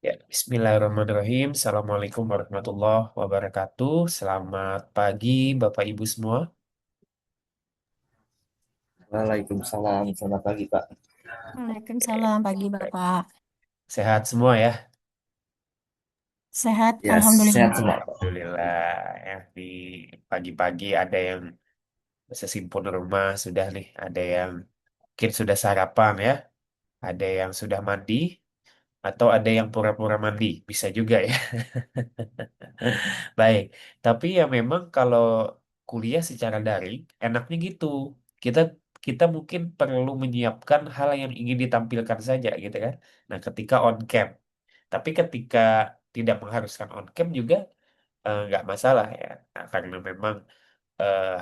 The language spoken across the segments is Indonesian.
Ya, Bismillahirrahmanirrahim. Assalamualaikum warahmatullahi wabarakatuh. Selamat pagi, Bapak Ibu semua. Waalaikumsalam, selamat pagi Pak. Oke, Waalaikumsalam pagi baik. Bapak. Sehat semua ya. Sehat, Ya, sehat Alhamdulillah. semua Pak. Alhamdulillah. Ya, di pagi-pagi ada yang sesimpun rumah sudah nih. Ada yang mungkin sudah sarapan ya. Ada yang sudah mandi. Atau ada yang pura-pura mandi. Bisa juga ya. Baik, tapi ya memang kalau kuliah secara daring enaknya gitu. Kita kita mungkin perlu menyiapkan hal yang ingin ditampilkan saja gitu kan. Nah, ketika on cam. Tapi ketika tidak mengharuskan on cam juga nggak masalah ya. Nah, karena memang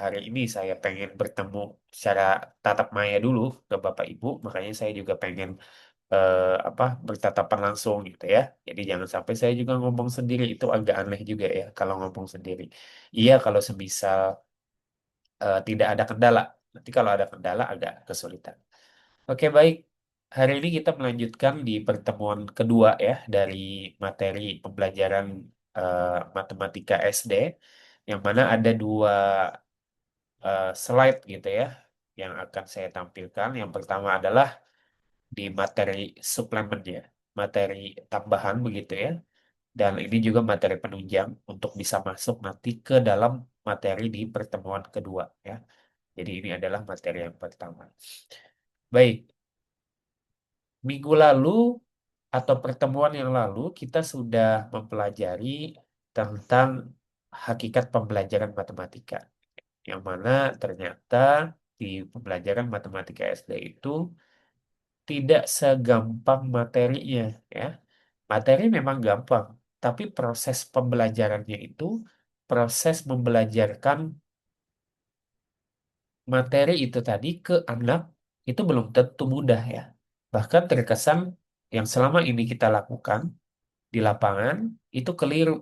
hari ini saya pengen bertemu secara tatap maya dulu ke Bapak Ibu, makanya saya juga pengen apa bertatapan langsung gitu ya. Jadi jangan sampai saya juga ngomong sendiri itu agak aneh juga ya kalau ngomong sendiri. Iya kalau semisal tidak ada kendala. Nanti kalau ada kendala agak kesulitan. Oke baik. Hari ini kita melanjutkan di pertemuan kedua ya dari materi pembelajaran matematika SD yang mana ada dua slide gitu ya yang akan saya tampilkan. Yang pertama adalah di materi suplemen ya, materi tambahan begitu ya. Dan ini juga materi penunjang untuk bisa masuk nanti ke dalam materi di pertemuan kedua ya. Jadi ini adalah materi yang pertama. Baik, minggu lalu atau pertemuan yang lalu kita sudah mempelajari tentang hakikat pembelajaran matematika. Yang mana ternyata di pembelajaran matematika SD itu tidak segampang materinya ya. Materi memang gampang, tapi proses pembelajarannya itu proses membelajarkan materi itu tadi ke anak itu belum tentu mudah ya. Bahkan terkesan yang selama ini kita lakukan di lapangan itu keliru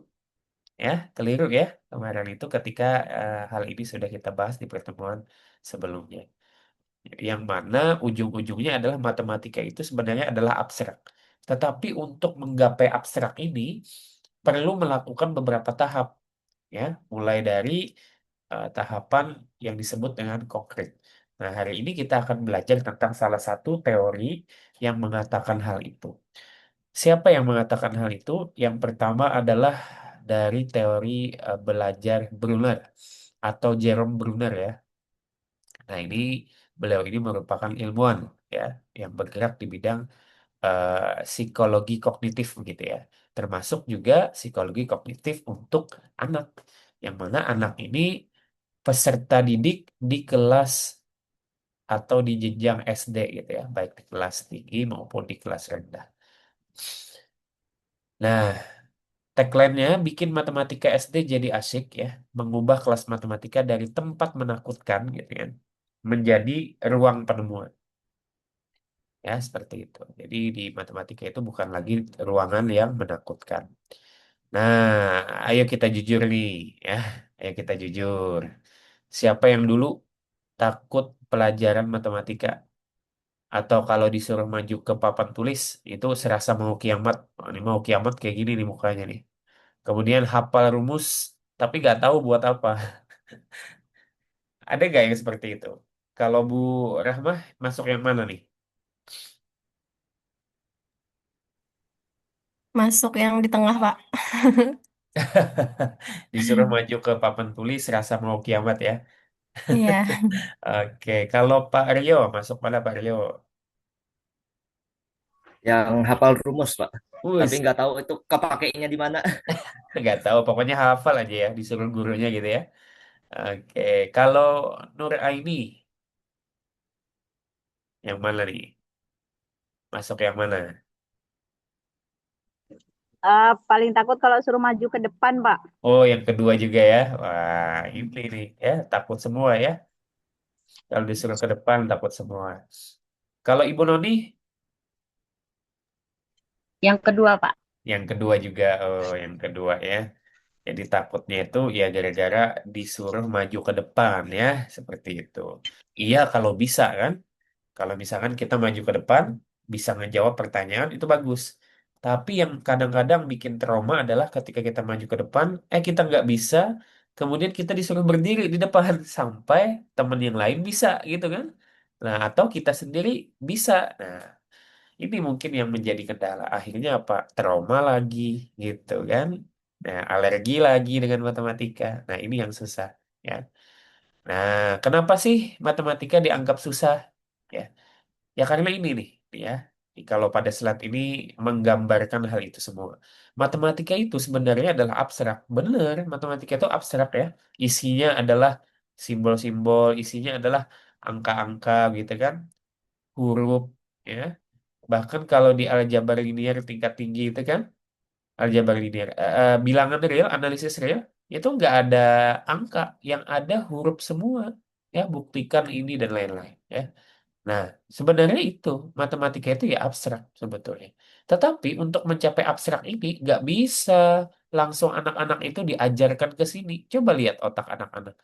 ya, keliru ya. Kemarin itu ketika hal ini sudah kita bahas di pertemuan sebelumnya. Yang mana ujung-ujungnya adalah matematika itu sebenarnya adalah abstrak. Tetapi untuk menggapai abstrak ini perlu melakukan beberapa tahap ya, mulai dari tahapan yang disebut dengan konkret. Nah, hari ini kita akan belajar tentang salah satu teori yang mengatakan hal itu. Siapa yang mengatakan hal itu? Yang pertama adalah dari teori belajar Brunner atau Jerome Brunner ya. Nah, beliau ini merupakan ilmuwan ya yang bergerak di bidang psikologi kognitif gitu ya. Termasuk juga psikologi kognitif untuk anak. Yang mana anak ini peserta didik di kelas atau di jenjang SD gitu ya, baik di kelas tinggi maupun di kelas rendah. Nah, tagline-nya bikin matematika SD jadi asyik ya, mengubah kelas matematika dari tempat menakutkan gitu kan, menjadi ruang penemuan. Ya, seperti itu. Jadi di matematika itu bukan lagi ruangan yang menakutkan. Nah, ayo kita jujur nih, ya. Ayo kita jujur. Siapa yang dulu takut pelajaran matematika? Atau kalau disuruh maju ke papan tulis, itu serasa mau kiamat. Oh, ini mau kiamat kayak gini nih mukanya nih. Kemudian hafal rumus, tapi nggak tahu buat apa. Ada nggak yang seperti itu? Kalau Bu Rahmah masuk yang mana nih? Masuk yang di tengah, Pak. Disuruh maju ke papan tulis, rasa mau kiamat ya. Iya, Oke, kalau Pak Rio masuk pada Pak Rio. Yang hafal rumus Pak. Tapi Us, nggak tahu itu kepakainya di mana. nggak tahu, pokoknya hafal aja ya, disuruh gurunya gitu ya. Oke, kalau Nur Aini, yang mana nih? Masuk yang mana? Paling takut kalau suruh maju ke depan, Pak. Oh, yang kedua juga ya. Wah, ini nih ya, takut semua ya. Kalau disuruh ke depan, takut semua. Kalau Ibu Noni, Yang kedua, Pak. yang kedua juga. Oh, yang kedua ya. Jadi takutnya itu ya gara-gara disuruh maju ke depan ya, seperti itu. Iya kalau bisa kan. Kalau misalkan kita maju ke depan, bisa ngejawab pertanyaan itu bagus. Tapi yang kadang-kadang bikin trauma adalah ketika kita maju ke depan, kita nggak bisa, kemudian kita disuruh berdiri di depan sampai teman yang lain bisa gitu kan. Nah, atau kita sendiri bisa. Nah, ini mungkin yang menjadi kendala. Akhirnya apa? Trauma lagi gitu kan. Nah, alergi lagi dengan matematika. Nah, ini yang susah ya. Nah, kenapa sih matematika dianggap susah? Ya, ya karena ini nih, ya. Kalau pada slide ini menggambarkan hal itu semua. Matematika itu sebenarnya adalah abstrak. Benar, matematika itu abstrak ya. Isinya adalah simbol-simbol, isinya adalah angka-angka gitu kan, huruf ya. Bahkan kalau di aljabar linear tingkat tinggi itu kan, aljabar linear, bilangan real, analisis real, itu nggak ada angka, yang ada huruf semua. Ya, buktikan ini dan lain-lain. Ya. Nah, sebenarnya itu matematika itu ya abstrak sebetulnya. Tetapi untuk mencapai abstrak ini nggak bisa langsung anak-anak itu diajarkan ke sini. Coba lihat otak anak-anak.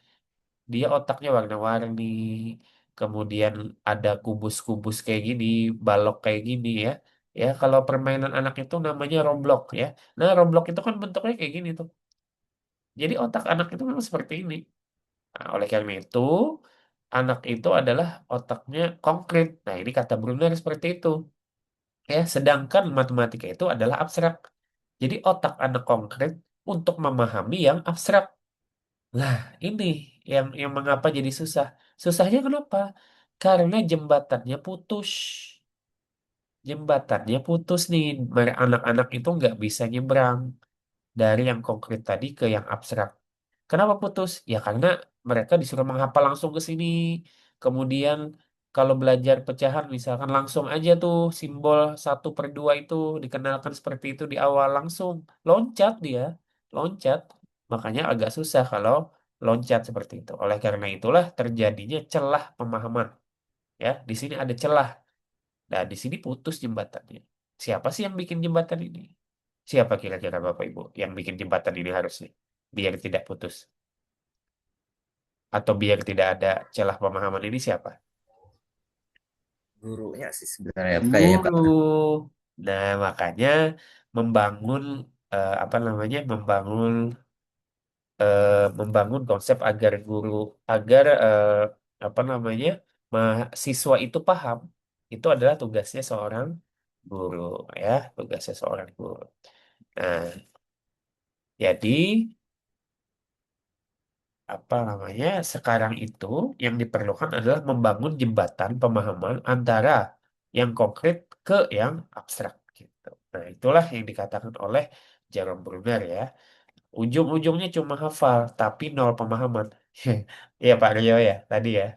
Dia otaknya warna-warni, kemudian ada kubus-kubus kayak gini, balok kayak gini ya. Ya, kalau permainan anak itu namanya Roblox ya. Nah, Roblox itu kan bentuknya kayak gini tuh. Jadi otak anak itu memang seperti ini. Nah, oleh karena itu, anak itu adalah otaknya konkret. Nah, ini kata Brunner seperti itu. Ya, sedangkan matematika itu adalah abstrak. Jadi otak anak konkret untuk memahami yang abstrak. Nah, ini yang mengapa jadi susah. Susahnya kenapa? Karena jembatannya putus. Jembatannya putus nih. Anak-anak itu nggak bisa nyebrang dari yang konkret tadi ke yang abstrak. Kenapa putus? Ya karena mereka disuruh menghafal langsung ke sini. Kemudian kalau belajar pecahan misalkan langsung aja tuh simbol 1/2 itu dikenalkan seperti itu di awal langsung. Loncat dia. Loncat. Makanya agak susah kalau loncat seperti itu. Oleh karena itulah terjadinya celah pemahaman. Ya, di sini ada celah. Nah, di sini putus jembatannya. Siapa sih yang bikin jembatan ini? Siapa kira-kira Bapak Ibu yang bikin jembatan ini harusnya? Biar tidak putus. Atau biar tidak ada celah pemahaman ini siapa? Gurunya sih sebenarnya kayaknya Pak. Guru. Nah, makanya membangun apa namanya? Membangun konsep agar guru agar apa namanya? Mahasiswa itu paham. Itu adalah tugasnya seorang guru ya, tugasnya seorang guru. Nah, jadi apa namanya sekarang itu yang diperlukan adalah membangun jembatan pemahaman antara yang konkret ke yang abstrak gitu. Nah, itulah yang dikatakan oleh Jerome Bruner ya. Ujung-ujungnya cuma hafal tapi nol pemahaman. Iya Pak Rio ya tadi ya.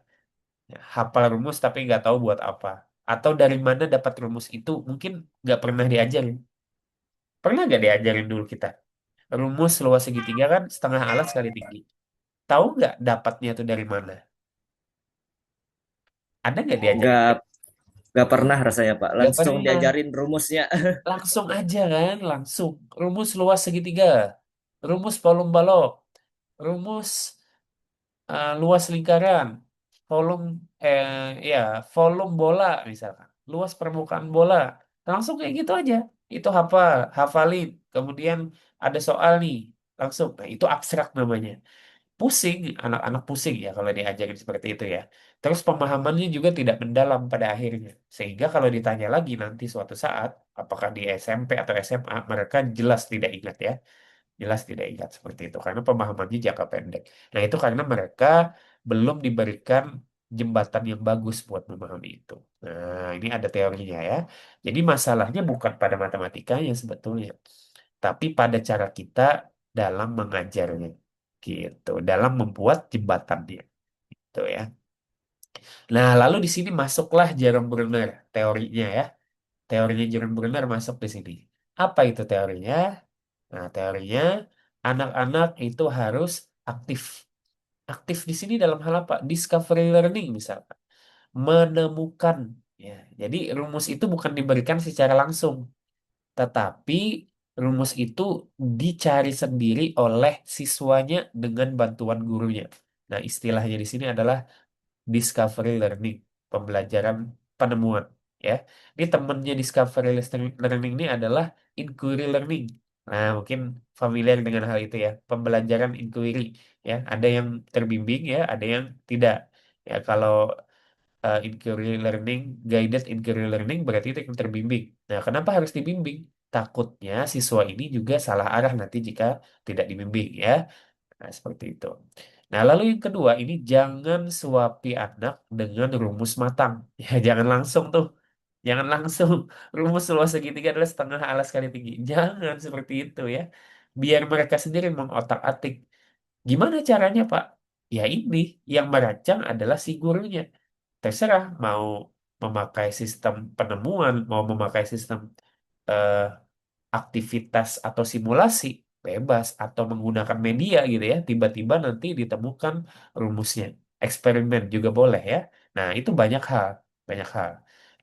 Hafal rumus tapi nggak tahu buat apa. Atau dari mana dapat rumus itu mungkin nggak pernah diajarin. Pernah nggak diajarin dulu kita? Rumus luas segitiga kan setengah alas kali tinggi. Tahu nggak dapatnya itu dari mana? Ada nggak diajarin? Nggak nggak pernah rasanya Pak. Nggak Langsung pernah. diajarin rumusnya. Langsung aja kan, langsung. Rumus luas segitiga, rumus volume balok, rumus luas lingkaran, volume eh ya volume bola misalkan, luas permukaan bola. Langsung kayak gitu aja. Itu hafalin. Kemudian ada soal nih, langsung. Nah, itu abstrak namanya. Pusing, anak-anak pusing ya kalau diajarin seperti itu ya. Terus pemahamannya juga tidak mendalam pada akhirnya. Sehingga kalau ditanya lagi nanti suatu saat, apakah di SMP atau SMA, mereka jelas tidak ingat ya. Jelas tidak ingat seperti itu. Karena pemahamannya jangka pendek. Nah itu karena mereka belum diberikan jembatan yang bagus buat memahami itu. Nah ini ada teorinya ya. Jadi masalahnya bukan pada matematikanya sebetulnya. Tapi pada cara kita dalam mengajarnya gitu dalam membuat jembatannya gitu ya. Nah, lalu di sini masuklah Jerome Bruner teorinya ya. Teorinya Jerome Bruner masuk di sini. Apa itu teorinya? Nah, teorinya anak-anak itu harus aktif. Aktif di sini dalam hal apa? Discovery learning misalkan. Menemukan ya. Jadi rumus itu bukan diberikan secara langsung, tetapi rumus itu dicari sendiri oleh siswanya dengan bantuan gurunya. Nah, istilahnya di sini adalah discovery learning, pembelajaran penemuan. ya. Ini temennya discovery learning ini adalah inquiry learning. Nah, mungkin familiar dengan hal itu ya, pembelajaran inquiry ya. Ada yang terbimbing ya, ada yang tidak. Ya, kalau inquiry learning, guided inquiry learning berarti itu yang terbimbing. Nah, kenapa harus dibimbing? Takutnya siswa ini juga salah arah nanti jika tidak dibimbing ya. Nah, seperti itu. Nah, lalu yang kedua, ini jangan suapi anak dengan rumus matang. Ya, jangan langsung tuh. Jangan langsung. Rumus luas segitiga adalah setengah alas kali tinggi. Jangan seperti itu ya. Biar mereka sendiri mengotak-atik. Gimana caranya, Pak? Ya ini, yang merancang adalah si gurunya. Terserah mau memakai sistem penemuan, mau memakai sistem eh, aktivitas atau simulasi bebas atau menggunakan media gitu ya, tiba-tiba nanti ditemukan rumusnya. Eksperimen juga boleh ya. Nah, itu banyak hal.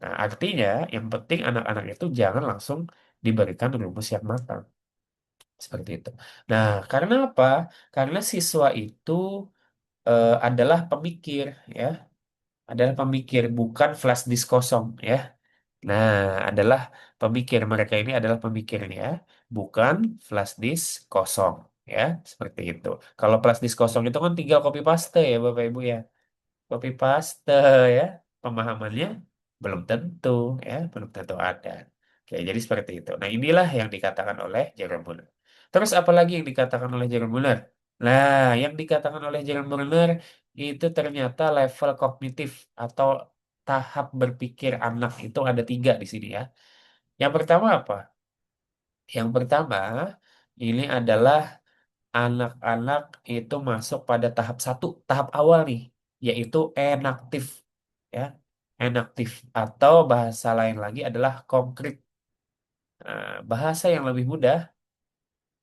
Nah, artinya yang penting anak-anak itu jangan langsung diberikan rumus yang matang seperti itu. Nah, karena apa? Karena siswa itu adalah pemikir ya, adalah pemikir bukan flash disk kosong ya. Nah, adalah pemikir. Mereka ini adalah pemikirnya, bukan flash disk kosong. Ya, seperti itu. Kalau flash disk kosong itu kan tinggal copy paste ya, Bapak Ibu ya. Copy paste ya. Pemahamannya belum tentu ya, belum tentu ada. Oke, jadi seperti itu. Nah, inilah yang dikatakan oleh Jerome Muller. Terus apa lagi yang dikatakan oleh Jerome Muller? Nah, yang dikatakan oleh Jerome Muller itu ternyata level kognitif atau tahap berpikir anak itu ada tiga di sini ya. Yang pertama apa? Yang pertama ini adalah anak-anak itu masuk pada tahap satu, tahap awal nih, yaitu enaktif ya, enaktif atau bahasa lain lagi adalah konkret. Nah, bahasa yang lebih mudah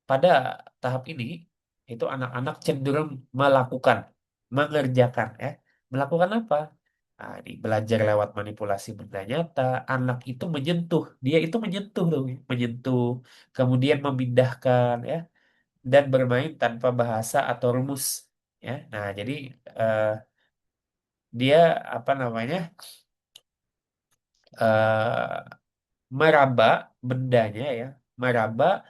pada tahap ini itu anak-anak cenderung melakukan, mengerjakan ya. Melakukan apa? Nah, ini belajar lewat manipulasi benda nyata, anak itu menyentuh, dia itu menyentuh tuh, menyentuh, kemudian memindahkan ya, dan bermain tanpa bahasa atau rumus ya. Nah, jadi eh, dia apa namanya? Meraba bendanya ya, meraba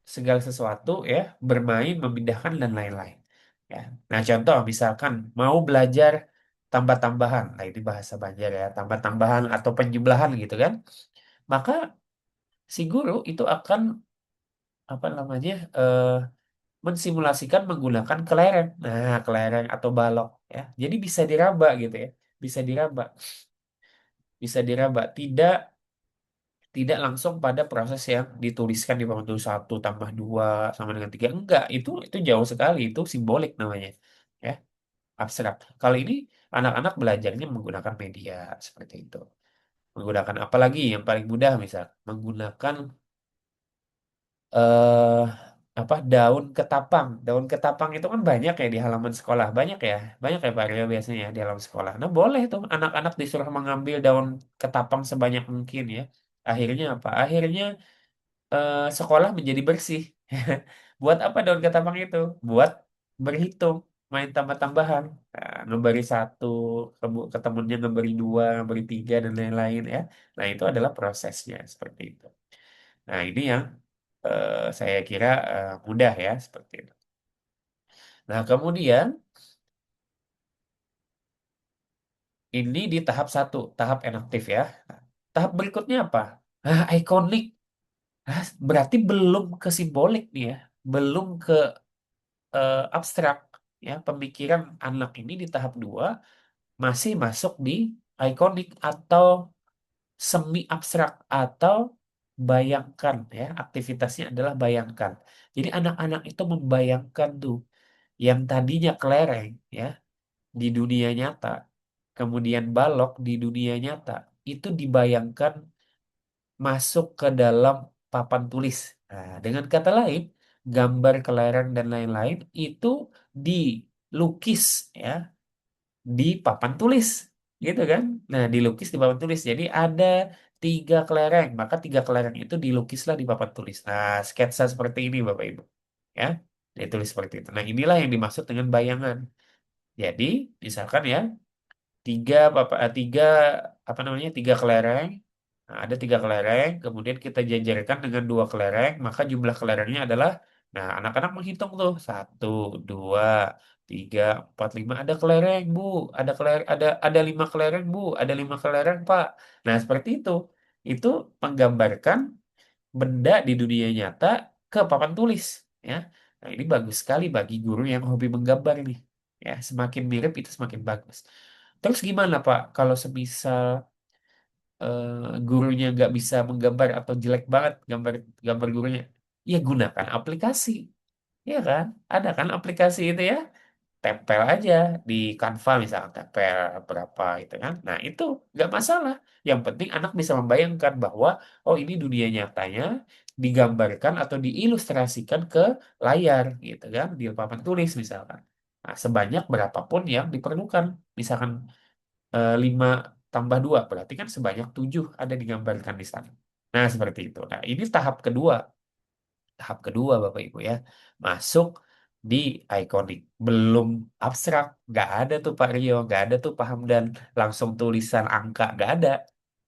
segala sesuatu ya, bermain, memindahkan dan lain-lain. Ya. Nah, contoh misalkan mau belajar tambah-tambahan, nah ini bahasa Banjar ya, tambah-tambahan atau penjumlahan gitu kan, maka si guru itu akan apa namanya mensimulasikan menggunakan kelereng. Nah, kelereng atau balok ya. Jadi bisa diraba gitu ya. Bisa diraba, bisa diraba. Tidak langsung pada proses yang dituliskan di bawah tulis satu tambah dua sama dengan tiga. Enggak, itu jauh sekali. Itu simbolik namanya. Ya, abstrak. Kalau ini anak-anak belajarnya menggunakan media seperti itu. Menggunakan apa lagi yang paling mudah misal menggunakan eh apa daun ketapang. Daun ketapang itu kan banyak ya di halaman sekolah. Banyak ya Pak Aryo biasanya ya di halaman sekolah. Nah, boleh tuh anak-anak disuruh mengambil daun ketapang sebanyak mungkin ya. Akhirnya apa? Akhirnya sekolah menjadi bersih. Buat apa daun ketapang itu? Buat berhitung, main tambah-tambahan. Nah, ngeberi satu, ketemunya ngeberi dua, ngeberi tiga, dan lain-lain ya. Nah, itu adalah prosesnya seperti itu. Nah, ini yang saya kira mudah ya, seperti itu. Nah, kemudian ini di tahap satu, tahap enaktif ya. Nah, tahap berikutnya apa? Ah, ikonik. Ah, berarti belum ke simbolik nih ya. Belum ke abstrak ya, pemikiran anak ini di tahap 2 masih masuk di ikonik atau semi abstrak atau bayangkan ya, aktivitasnya adalah bayangkan. Jadi anak-anak itu membayangkan tuh yang tadinya kelereng ya di dunia nyata, kemudian balok di dunia nyata, itu dibayangkan masuk ke dalam papan tulis. Nah, dengan kata lain, gambar kelereng dan lain-lain itu dilukis ya di papan tulis, gitu kan? Nah, dilukis di papan tulis. Jadi ada tiga kelereng, maka tiga kelereng itu dilukislah di papan tulis. Nah, sketsa seperti ini, Bapak Ibu, ya, ditulis seperti itu. Nah, inilah yang dimaksud dengan bayangan. Jadi, misalkan ya, tiga apa namanya tiga kelereng Nah, ada tiga kelereng, kemudian kita jajarkan dengan dua kelereng, maka jumlah kelerengnya adalah, nah anak-anak menghitung tuh, satu, dua, tiga, empat, lima, ada kelereng bu, ada kelereng, ada lima kelereng bu, ada lima kelereng pak. Nah seperti itu menggambarkan benda di dunia nyata ke papan tulis, ya. Nah ini bagus sekali bagi guru yang hobi menggambar nih, ya semakin mirip itu semakin bagus. Terus gimana Pak kalau semisal gurunya nggak bisa menggambar atau jelek banget gambar gambar gurunya, ya gunakan aplikasi, ya kan? Ada kan aplikasi itu ya, tempel aja di Canva misalnya, tempel berapa itu kan. Nah itu nggak masalah. Yang penting anak bisa membayangkan bahwa oh ini dunia nyatanya digambarkan atau diilustrasikan ke layar gitu kan, di papan tulis misalkan. Nah, sebanyak berapapun yang diperlukan. Misalkan 5 tambah 2 berarti kan sebanyak 7 ada digambarkan di sana. Nah, seperti itu. Nah, ini tahap kedua. Tahap kedua, Bapak Ibu ya. Masuk di ikonik. Belum abstrak. Nggak ada tuh Pak Rio. Nggak ada tuh Pak Hamdan. Langsung tulisan angka. Nggak ada.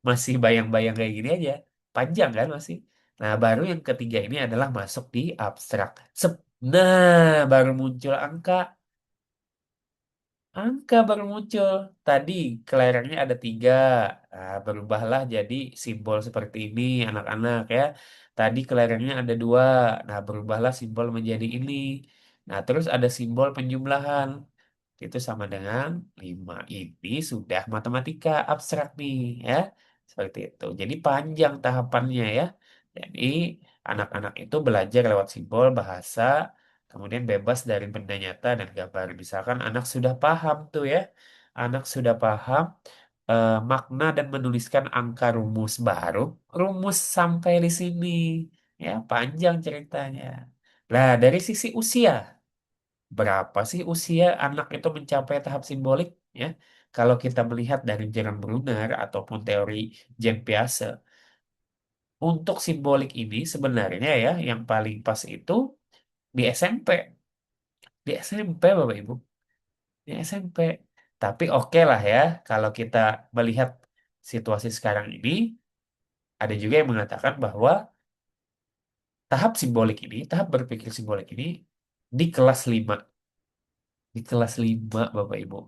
Masih bayang-bayang kayak gini aja. Panjang kan masih. Nah, baru yang ketiga ini adalah masuk di abstrak. Nah, baru muncul angka. Angka baru muncul. Tadi kelerengnya ada 3. Nah, berubahlah jadi simbol seperti ini, anak-anak ya. Tadi kelerengnya ada 2. Nah, berubahlah simbol menjadi ini. Nah, terus ada simbol penjumlahan. Itu sama dengan 5. Ini sudah matematika abstrak nih ya. Seperti itu. Jadi panjang tahapannya ya. Jadi anak-anak itu belajar lewat simbol bahasa, kemudian bebas dari benda nyata dan gambar. Misalkan anak sudah paham tuh ya. Anak sudah paham makna dan menuliskan angka rumus baru. Rumus sampai di sini. Ya, panjang ceritanya. Nah, dari sisi usia. Berapa sih usia anak itu mencapai tahap simbolik? Ya, kalau kita melihat dari Jerome Bruner ataupun teori Jean Piaget, untuk simbolik ini sebenarnya ya yang paling pas itu di SMP, di SMP Bapak Ibu, di SMP. Tapi oke lah ya, kalau kita melihat situasi sekarang ini, ada juga yang mengatakan bahwa tahap simbolik ini, tahap berpikir simbolik ini di kelas 5, di kelas 5 Bapak Ibu.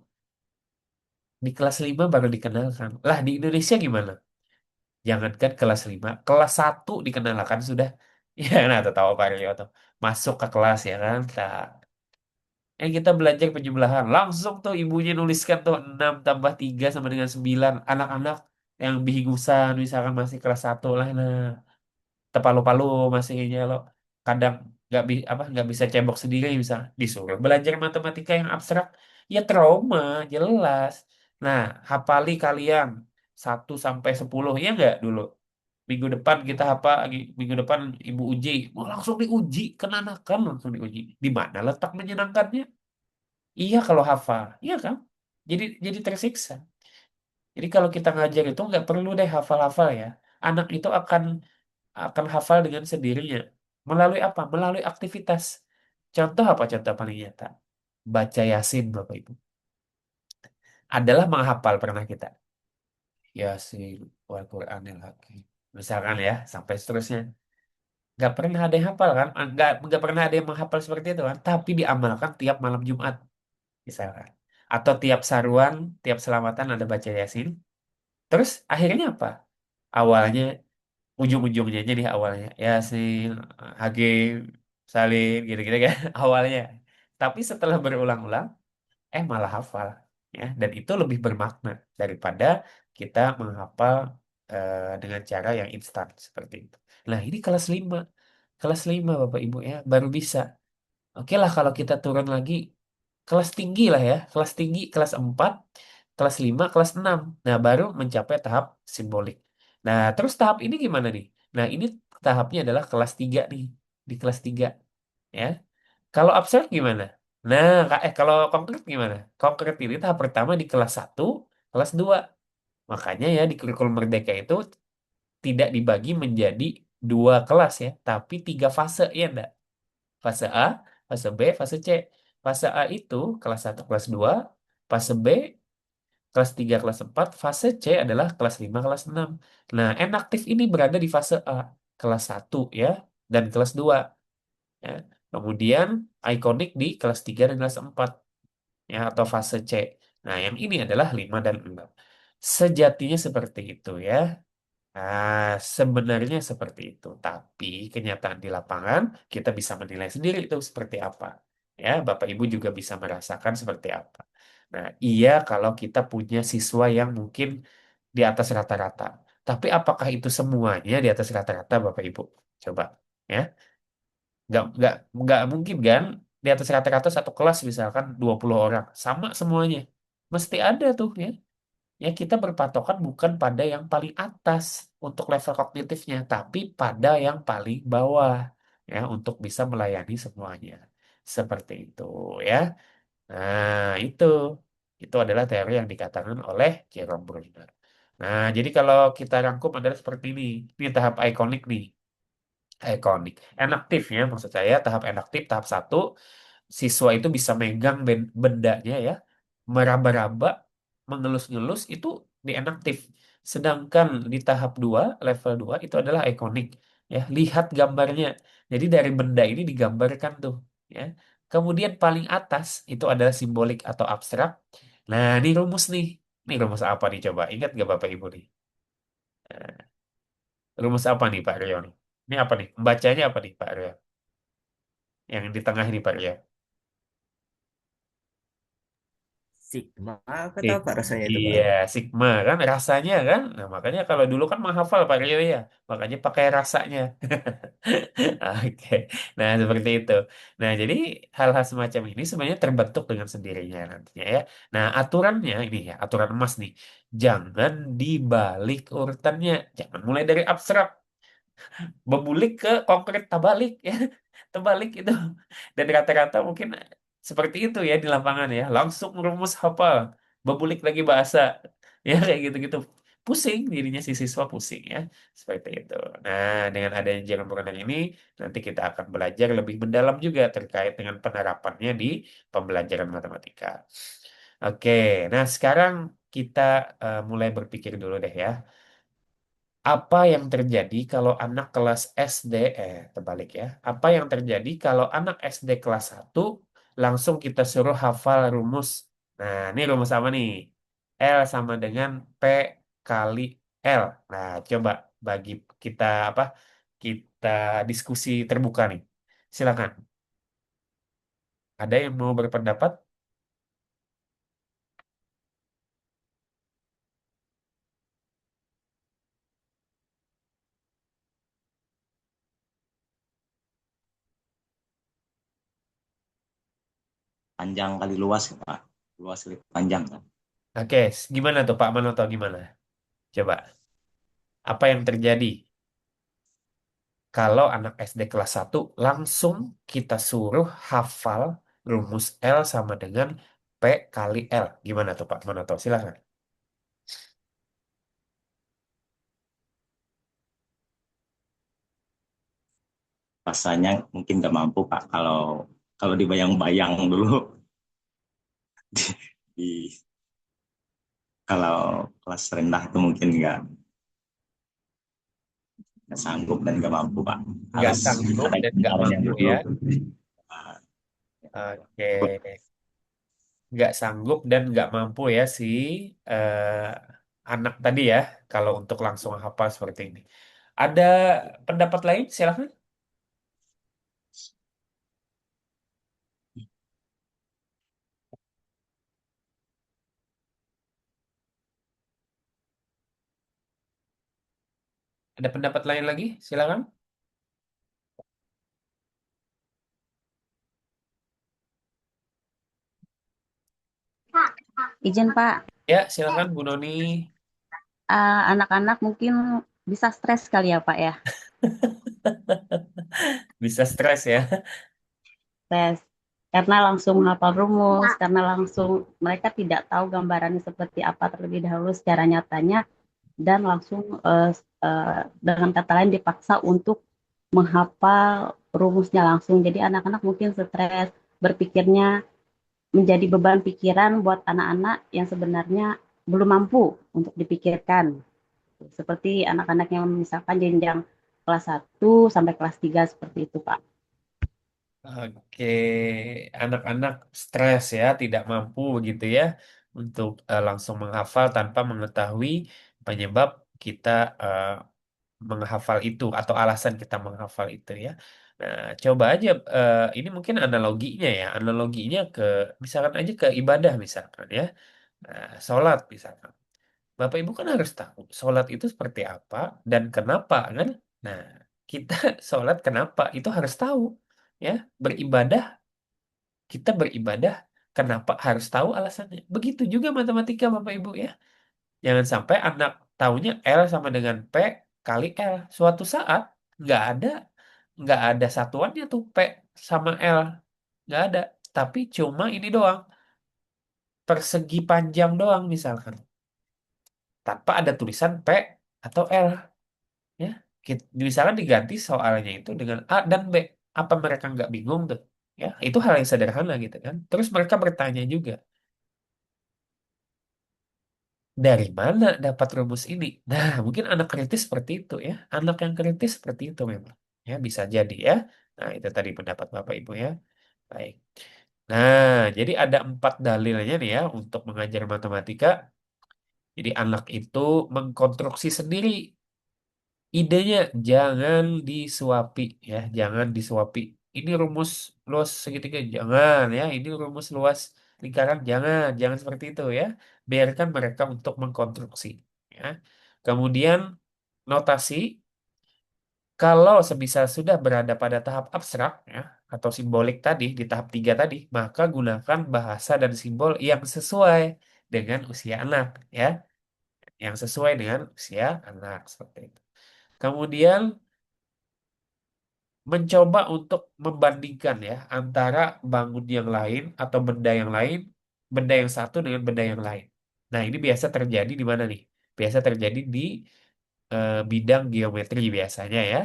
Di kelas 5 baru dikenalkan. Lah di Indonesia gimana? Jangankan kelas 5, kelas 1 dikenalkan sudah. Ya, nah tahu Pak Rio tuh. Masuk ke kelas ya kan. Nah, kita belajar penjumlahan. Langsung tuh ibunya nuliskan tuh 6 tambah 3 sama dengan 9. Anak-anak yang bingusan misalkan masih kelas 1 lah. Nah, tepalu-palu masih lo kadang nggak bisa cebok sendiri bisa disuruh belajar matematika yang abstrak, ya trauma jelas. Nah, hafali kalian 1 sampai 10 ya nggak dulu, minggu depan kita minggu depan ibu uji mau langsung diuji, kenanakan langsung diuji, di mana letak menyenangkannya? Iya kalau hafal, iya kan, jadi tersiksa. Jadi kalau kita ngajar itu nggak perlu deh hafal-hafal ya, anak itu akan hafal dengan sendirinya. Melalui apa? Melalui aktivitas. Contoh apa? Contoh paling nyata. Baca Yasin, Bapak Ibu. Adalah menghafal pernah kita. Yasin, wal Qur'anil Hakim. Misalkan ya, sampai seterusnya. Nggak pernah ada yang hafal kan? Nggak pernah ada yang menghafal seperti itu kan? Tapi diamalkan tiap malam Jumat, misalkan. Atau tiap saruan, tiap selamatan ada baca Yasin. Terus akhirnya apa? Awalnya ujung-ujungnya aja di awalnya Yasin, Hakim, Salim gitu-gitu kan awalnya, tapi setelah berulang-ulang malah hafal ya, dan itu lebih bermakna daripada kita menghafal dengan cara yang instan seperti itu. Nah ini kelas 5 Bapak Ibu ya baru bisa. Oke lah kalau kita turun lagi kelas tinggi lah ya, kelas tinggi kelas 4, kelas 5, kelas 6. Nah, baru mencapai tahap simbolik. Nah, terus tahap ini gimana nih? Nah, ini tahapnya adalah kelas 3 nih, di kelas 3 ya. Kalau abstrak gimana? Nah, kalau konkret gimana? Konkret ini tahap pertama di kelas 1, kelas 2. Makanya ya di kurikulum Merdeka itu tidak dibagi menjadi 2 kelas ya, tapi 3 fase ya enggak? Fase A, fase B, fase C. Fase A itu kelas 1, kelas 2. Fase B kelas 3, kelas 4, fase C adalah kelas 5, kelas 6. Nah, enaktif ini berada di fase A, kelas 1 ya, dan kelas 2 ya. Kemudian ikonik di kelas 3 dan kelas 4 ya, atau fase C. Nah, yang ini adalah 5 dan 6. Sejatinya seperti itu ya. Nah, sebenarnya seperti itu. Tapi kenyataan di lapangan kita bisa menilai sendiri itu seperti apa. Ya, Bapak Ibu juga bisa merasakan seperti apa. Nah, iya kalau kita punya siswa yang mungkin di atas rata-rata. Tapi apakah itu semuanya di atas rata-rata, Bapak Ibu? Coba, ya. Nggak mungkin kan di atas rata-rata satu kelas misalkan 20 orang. Sama semuanya. Mesti ada tuh ya. Ya, kita berpatokan bukan pada yang paling atas untuk level kognitifnya, tapi pada yang paling bawah ya untuk bisa melayani semuanya. Seperti itu ya. Nah, itu adalah teori yang dikatakan oleh Jerome Bruner. Nah, jadi kalau kita rangkum adalah seperti ini. Ini tahap ikonik nih. Ikonik. Enaktif ya, maksud saya tahap enaktif, tahap satu siswa itu bisa megang bendanya ya, meraba-raba, mengelus-ngelus itu di enaktif. Sedangkan di tahap 2 level 2 itu adalah ikonik ya, lihat gambarnya. Jadi dari benda ini digambarkan tuh ya. Kemudian paling atas itu adalah simbolik atau abstrak. Nah, ini rumus nih. Ini rumus apa nih coba? Ingat gak Bapak Ibu nih? Nah, rumus apa nih Pak Rio nih? Ini apa nih? Bacanya apa nih Pak Rio? Yang di tengah ini Pak Rio. Sigma apa tahu Sigma. Pak rasanya itu Pak? Iya, Sigma kan rasanya kan. Nah, makanya kalau dulu kan menghafal Pak Rio ya. Makanya pakai rasanya. Oke. Nah, seperti itu. Nah, jadi hal-hal semacam ini sebenarnya terbentuk dengan sendirinya nantinya ya. Nah, aturannya ini ya, aturan emas nih. Jangan dibalik urutannya. Jangan mulai dari abstrak membulik ke konkret terbalik ya. Terbalik itu. Dan rata-rata mungkin seperti itu ya di lapangan ya. Langsung rumus hafal, bebulik lagi bahasa. Ya kayak gitu-gitu. Pusing dirinya si siswa pusing ya. Seperti itu. Nah, dengan adanya jalan pengendali ini nanti kita akan belajar lebih mendalam juga terkait dengan penerapannya di pembelajaran matematika. Oke, nah sekarang kita mulai berpikir dulu deh ya. Apa yang terjadi kalau anak kelas SD, terbalik ya. Apa yang terjadi kalau anak SD kelas 1 langsung kita suruh hafal rumus. Nah, ini rumus apa nih? L sama dengan P kali L. Nah, coba bagi kita apa? Kita diskusi terbuka nih. Silakan. Ada yang mau berpendapat? Panjang kali luas Pak. Luas kali panjang kan. Oke, gimana tuh Pak Manoto gimana? Coba. Apa yang terjadi kalau anak SD kelas 1 langsung kita suruh hafal rumus L sama dengan P kali L. Gimana tuh Pak Manoto? Silahkan. Rasanya mungkin nggak mampu Pak kalau kalau dibayang-bayang dulu di kalau kelas rendah itu mungkin nggak sanggup dan nggak mampu Pak. Nggak Harus sanggup ada dan nggak caranya mampu dulu. ya. Ah, Oke. Nggak sanggup dan nggak mampu ya si anak tadi ya. Kalau untuk langsung hafal seperti ini. Ada pendapat lain? Silahkan. Ada pendapat lain lagi? Silahkan. Izin Pak, Ya, silahkan Bu Noni. anak-anak mungkin bisa stres kali ya Pak ya, Bisa stres ya. stres. Karena langsung hafal rumus, karena langsung mereka tidak tahu gambarannya seperti apa terlebih dahulu secara nyatanya, dan langsung dengan kata lain dipaksa untuk menghafal rumusnya langsung. Jadi anak-anak mungkin stres, berpikirnya menjadi beban pikiran buat anak-anak yang sebenarnya belum mampu untuk dipikirkan. Seperti anak-anak yang misalkan jenjang kelas 1 sampai kelas 3 seperti itu, Pak. Oke, anak-anak stres ya, tidak mampu gitu ya untuk langsung menghafal tanpa mengetahui penyebab kita eh, menghafal itu atau alasan kita menghafal itu ya. Nah, coba aja ini mungkin analoginya ya, analoginya ke misalkan aja ke ibadah misalkan ya. Nah, sholat misalkan. Bapak Ibu kan harus tahu sholat itu seperti apa dan kenapa kan. Nah, kita sholat kenapa itu harus tahu ya. Beribadah, kita beribadah kenapa harus tahu alasannya. Begitu juga matematika Bapak Ibu ya. Jangan sampai anak taunya L sama dengan P kali L. Suatu saat nggak ada nggak ada satuannya tuh P sama L. Nggak ada. Tapi cuma ini doang. Persegi panjang doang misalkan. Tanpa ada tulisan P atau L. Ya. Misalkan diganti soalnya itu dengan A dan B. Apa mereka nggak bingung tuh? Ya, itu hal yang sederhana gitu kan. Terus mereka bertanya juga, dari mana dapat rumus ini? Nah, mungkin anak kritis seperti itu ya. Anak yang kritis seperti itu memang. Ya, bisa jadi ya. Nah, itu tadi pendapat Bapak Ibu ya. Baik. Nah, jadi ada 4 dalilnya nih ya untuk mengajar matematika. Jadi anak itu mengkonstruksi sendiri idenya, jangan disuapi ya, jangan disuapi. Ini rumus luas segitiga, jangan ya. Ini rumus luas lingkaran, jangan seperti itu ya. Biarkan mereka untuk mengkonstruksi ya. Kemudian notasi, kalau semisal sudah berada pada tahap abstrak ya atau simbolik tadi di tahap 3 tadi, maka gunakan bahasa dan simbol yang sesuai dengan usia anak ya, yang sesuai dengan usia anak seperti itu. Kemudian mencoba untuk membandingkan ya antara bangun yang lain atau benda yang satu dengan benda yang lain. Nah, ini biasa terjadi di mana nih? Biasa terjadi di bidang geometri biasanya ya.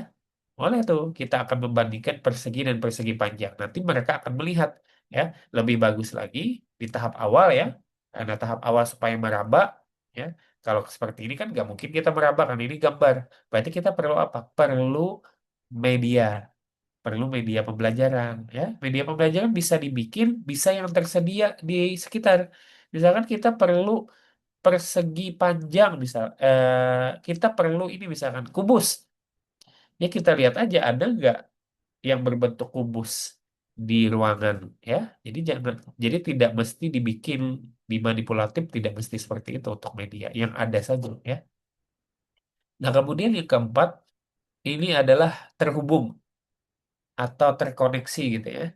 Boleh tuh kita akan membandingkan persegi dan persegi panjang. Nanti mereka akan melihat ya lebih bagus lagi di tahap awal ya. Karena tahap awal supaya meraba ya. Kalau seperti ini kan nggak mungkin kita meraba kan ini gambar. Berarti kita perlu apa? Perlu media, perlu media pembelajaran ya. Media pembelajaran bisa dibikin, bisa yang tersedia di sekitar. Misalkan kita perlu persegi panjang kita perlu ini misalkan kubus. Ya kita lihat aja ada nggak yang berbentuk kubus di ruangan ya. Jadi tidak mesti dibikin dimanipulatif, tidak mesti seperti itu untuk media yang ada saja ya. Nah, kemudian yang keempat ini adalah terhubung atau terkoneksi gitu ya.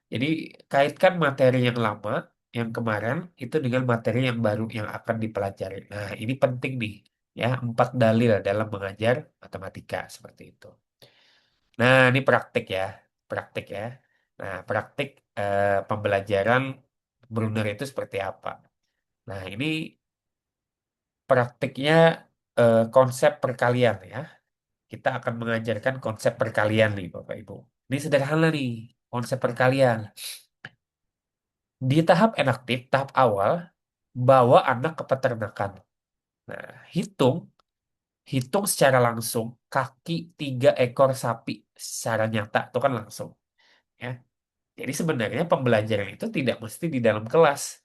Jadi kaitkan materi yang lama, yang kemarin itu dengan materi yang baru yang akan dipelajari. Nah, ini penting nih ya, 4 dalil dalam mengajar matematika seperti itu. Nah, ini praktik ya. Nah, praktik pembelajaran Brunner itu seperti apa? Nah, ini praktiknya konsep perkalian ya. Kita akan mengajarkan konsep perkalian nih, Bapak Ibu. Ini sederhana nih, konsep perkalian. Di tahap enaktif, tahap awal, bawa anak ke peternakan. Nah, hitung, hitung secara langsung kaki 3 ekor sapi secara nyata itu kan langsung. Ya. Jadi sebenarnya pembelajaran itu tidak mesti di dalam kelas,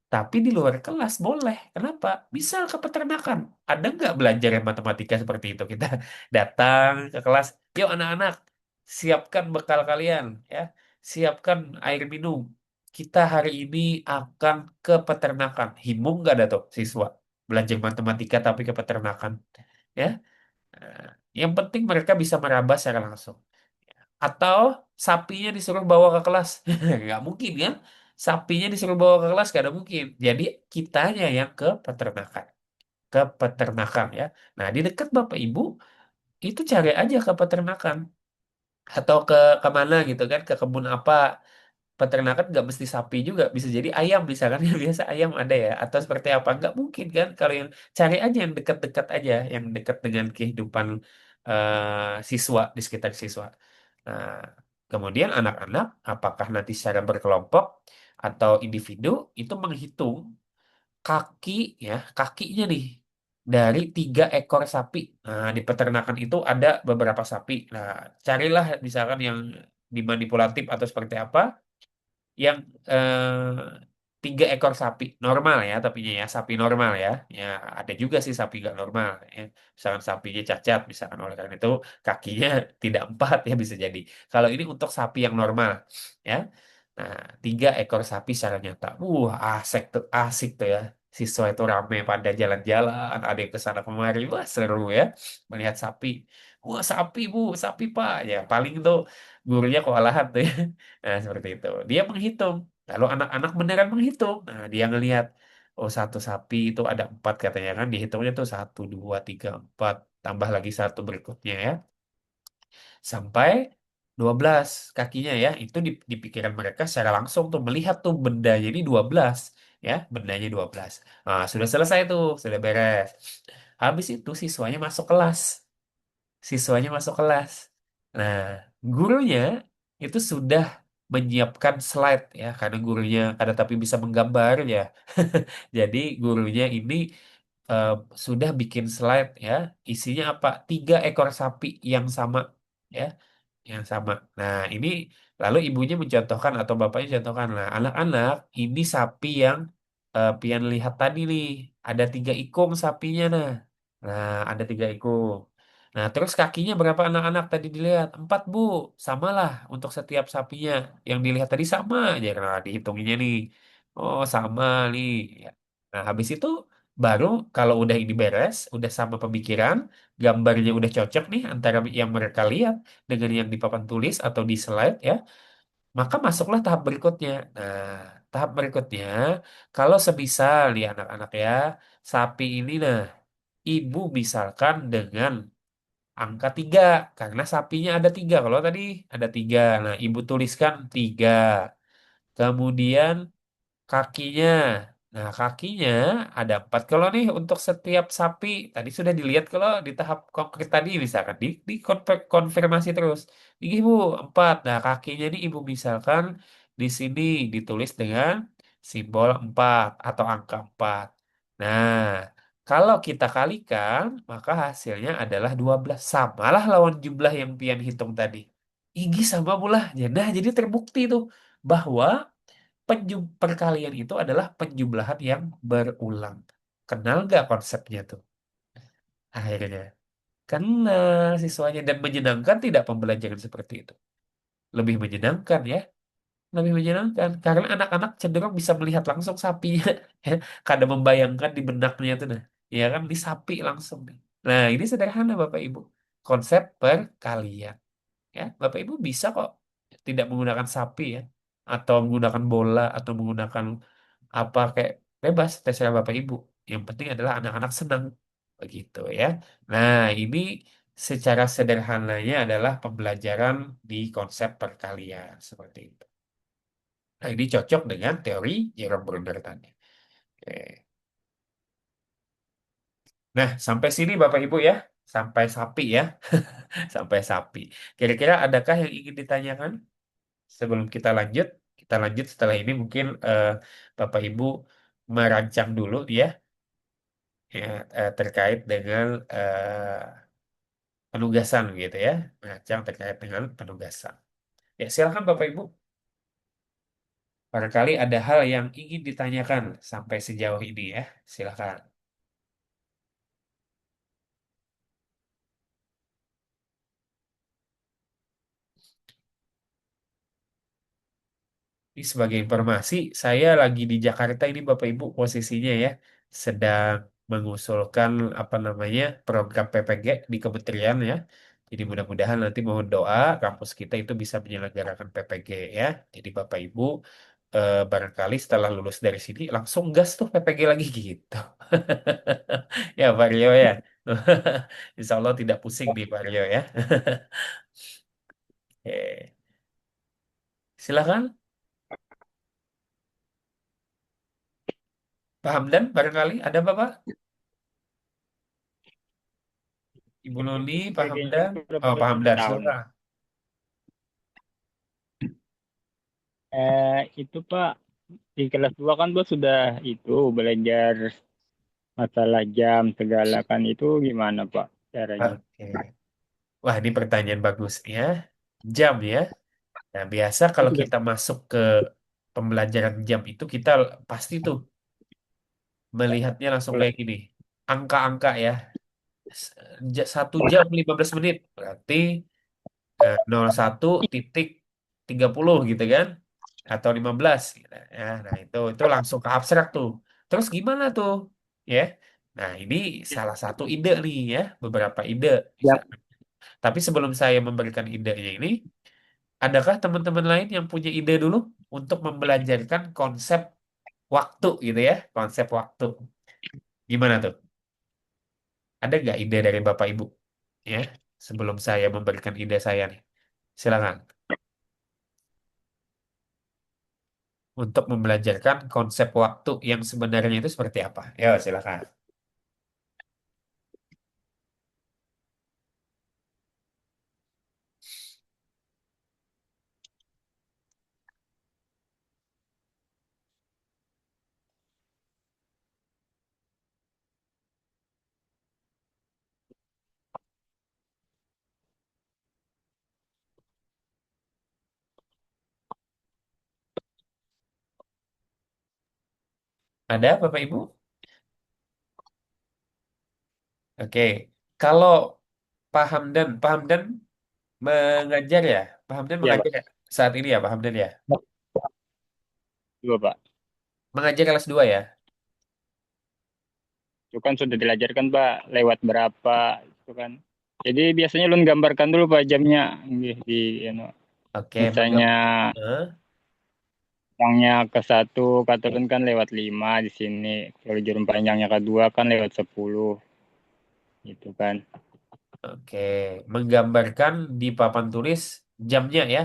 tapi di luar kelas boleh. Kenapa? Misal ke peternakan. Ada nggak belajar yang matematika seperti itu? Kita datang ke kelas, yuk anak-anak, siapkan bekal kalian, ya, siapkan air minum. Kita hari ini akan ke peternakan. Himung nggak ada tuh siswa belajar matematika tapi ke peternakan, ya. Nah, yang penting mereka bisa meraba secara langsung. Atau sapinya disuruh bawa ke kelas. Nggak mungkin kan? Sapinya disuruh bawa ke kelas, nggak ada mungkin. Jadi kitanya yang ke peternakan. Ke peternakan ya. Nah, di dekat Bapak Ibu, itu cari aja ke peternakan. Atau ke kemana gitu kan, ke kebun apa. Peternakan nggak mesti sapi juga, bisa jadi ayam misalkan. Yang biasa ayam ada ya. Atau seperti apa. Nggak mungkin kan, kalau yang cari aja yang dekat-dekat aja. Yang dekat dengan kehidupan siswa, di sekitar siswa. Nah, kemudian anak-anak, apakah nanti secara berkelompok atau individu, itu menghitung kaki ya, kakinya nih dari 3 ekor sapi. Nah, di peternakan itu ada beberapa sapi. Nah, carilah misalkan yang dimanipulatif atau seperti apa yang 3 ekor sapi normal ya, tapi ya sapi normal ya. Ya ada juga sih sapi nggak normal ya. Misalkan sapinya cacat, misalkan oleh karena itu kakinya tidak 4 ya bisa jadi. Kalau ini untuk sapi yang normal ya. Nah, 3 ekor sapi secara nyata. Asik tuh ya. Siswa itu rame pada jalan-jalan, ada yang ke sana kemari. Wah, seru ya melihat sapi. Wah, sapi, Bu, sapi, Pak. Ya, paling tuh gurunya kewalahan tuh ya. Nah, seperti itu. Dia menghitung. Lalu anak-anak beneran menghitung. Nah, dia ngelihat, oh satu sapi itu ada 4 katanya kan. Dihitungnya tuh 1, 2, 3, 4. Tambah lagi satu berikutnya ya. Sampai 12 kakinya ya. Itu di pikiran mereka secara langsung tuh melihat tuh bendanya ini 12 ya, bendanya 12. Nah, sudah selesai tuh, sudah beres. Habis itu siswanya masuk kelas. Siswanya masuk kelas. Nah, gurunya itu sudah menyiapkan slide ya, karena gurunya ada tapi bisa menggambar ya. Jadi gurunya ini eh, sudah bikin slide ya, isinya apa? 3 ekor sapi yang sama ya, yang sama. Nah, ini lalu ibunya mencontohkan atau bapaknya contohkan lah, anak-anak ini sapi yang pian lihat tadi nih, ada 3 ikung sapinya nah. Nah, ada 3 ikung. Nah, terus kakinya berapa anak-anak tadi dilihat? 4, Bu. Samalah untuk setiap sapinya. Yang dilihat tadi sama aja. Nah, dihitunginnya nih. Oh, sama nih. Ya. Nah, habis itu baru kalau udah ini beres, udah sama pemikiran, gambarnya udah cocok nih antara yang mereka lihat dengan yang di papan tulis atau di slide ya, maka masuklah tahap berikutnya. Nah, tahap berikutnya, kalau semisal nih anak-anak ya, sapi ini nah, ibu misalkan dengan angka 3 karena sapinya ada 3. Kalau tadi ada 3, nah ibu tuliskan 3. Kemudian kakinya. Nah, kakinya ada 4. Kalau nih untuk setiap sapi, tadi sudah dilihat kalau di tahap konkret tadi misalkan konfirmasi terus. Ini Bu, 4. Nah, kakinya ini Ibu misalkan di sini ditulis dengan simbol 4 atau angka 4. Nah, kalau kita kalikan, maka hasilnya adalah 12. Samalah lawan jumlah yang Pian hitung tadi. Igi sama pula. Nah, jadi terbukti tuh bahwa perkalian itu adalah penjumlahan yang berulang. Kenal nggak konsepnya tuh? Akhirnya. Kenal siswanya dan menyenangkan tidak pembelajaran seperti itu? Lebih menyenangkan ya. Lebih menyenangkan. Karena anak-anak cenderung bisa melihat langsung sapinya. Ya, kadang membayangkan di benaknya tuh. Nah, ya kan di sapi langsung. Nih. Nah, ini sederhana Bapak Ibu. Konsep perkalian. Ya, Bapak Ibu bisa kok tidak menggunakan sapi ya. Atau menggunakan bola. Atau menggunakan apa kayak bebas terserah Bapak Ibu. Yang penting adalah anak-anak senang begitu ya. Nah, ini secara sederhananya adalah pembelajaran di konsep perkalian seperti itu. Nah, ini cocok dengan teori Jerome Bruner tadi. Oke. Nah, sampai sini Bapak Ibu ya. Sampai sapi ya. Sampai sapi. Kira-kira adakah yang ingin ditanyakan sebelum kita lanjut? Kita lanjut setelah ini mungkin Bapak Ibu merancang dulu ya ya, terkait dengan penugasan gitu ya, merancang terkait dengan penugasan. Ya, silakan Bapak Ibu. Barangkali ada hal yang ingin ditanyakan sampai sejauh ini ya, silakan. Ini sebagai informasi, saya lagi di Jakarta ini Bapak Ibu posisinya ya, sedang mengusulkan apa namanya program PPG di kementerian ya. Jadi mudah-mudahan nanti mohon doa kampus kita itu bisa menyelenggarakan PPG ya. Jadi Bapak Ibu barangkali setelah lulus dari sini langsung gas tuh PPG lagi gitu. Ya Pak Rio ya. Insya Allah tidak pusing nih Pak Rio ya. Oke. Silakan Pak Hamdan barangkali ada Bapak? Ibu Nuni, Pak PPG-nya Hamdan. Oh, berapa Pak Hamdan, tahun? silakan. Itu Pak, di kelas 2 kan bos sudah itu belajar masalah jam segala kan itu gimana Pak caranya? Oke. Wah, ini pertanyaan bagus ya. Jam ya. Nah, biasa Kan kalau sudah kita masuk ke pembelajaran jam itu kita pasti tuh melihatnya langsung mulai kayak gini. Angka-angka ya. 1 jam 15 menit. Berarti 01.30 gitu kan. Atau 15 gitu. Ya, nah itu langsung ke abstrak tuh. Terus gimana tuh? Ya. Nah, ini salah satu ide nih ya. Beberapa ide. jam Tapi sebelum saya memberikan idenya ini, adakah teman-teman lain yang punya ide dulu untuk membelajarkan konsep waktu gitu ya? Konsep waktu. Gimana tuh? Ada nggak ide dari Bapak Ibu? Ya, sebelum saya memberikan ide saya nih. Silakan. Untuk membelajarkan konsep waktu yang sebenarnya itu seperti apa? Ya, silakan. Ada Bapak Ibu? Oke. Kalau Pak Hamdan mengajar ya? Pak Hamdan ya Pak. mengajar ya? Saat ini ya Pak Hamdan ya? Dua Pak. Mengajar kelas 2 ya? Itu kan sudah diajarkan Pak lewat berapa itu kan. Jadi biasanya ulun gambarkan dulu Pak jamnya nggih, di Oke, misalnya panjangnya ke satu katakan kan lewat 5 di sini. Kalau jarum panjangnya ke dua kan lewat 10 gitu kan. Oke, menggambarkan di papan tulis jamnya ya.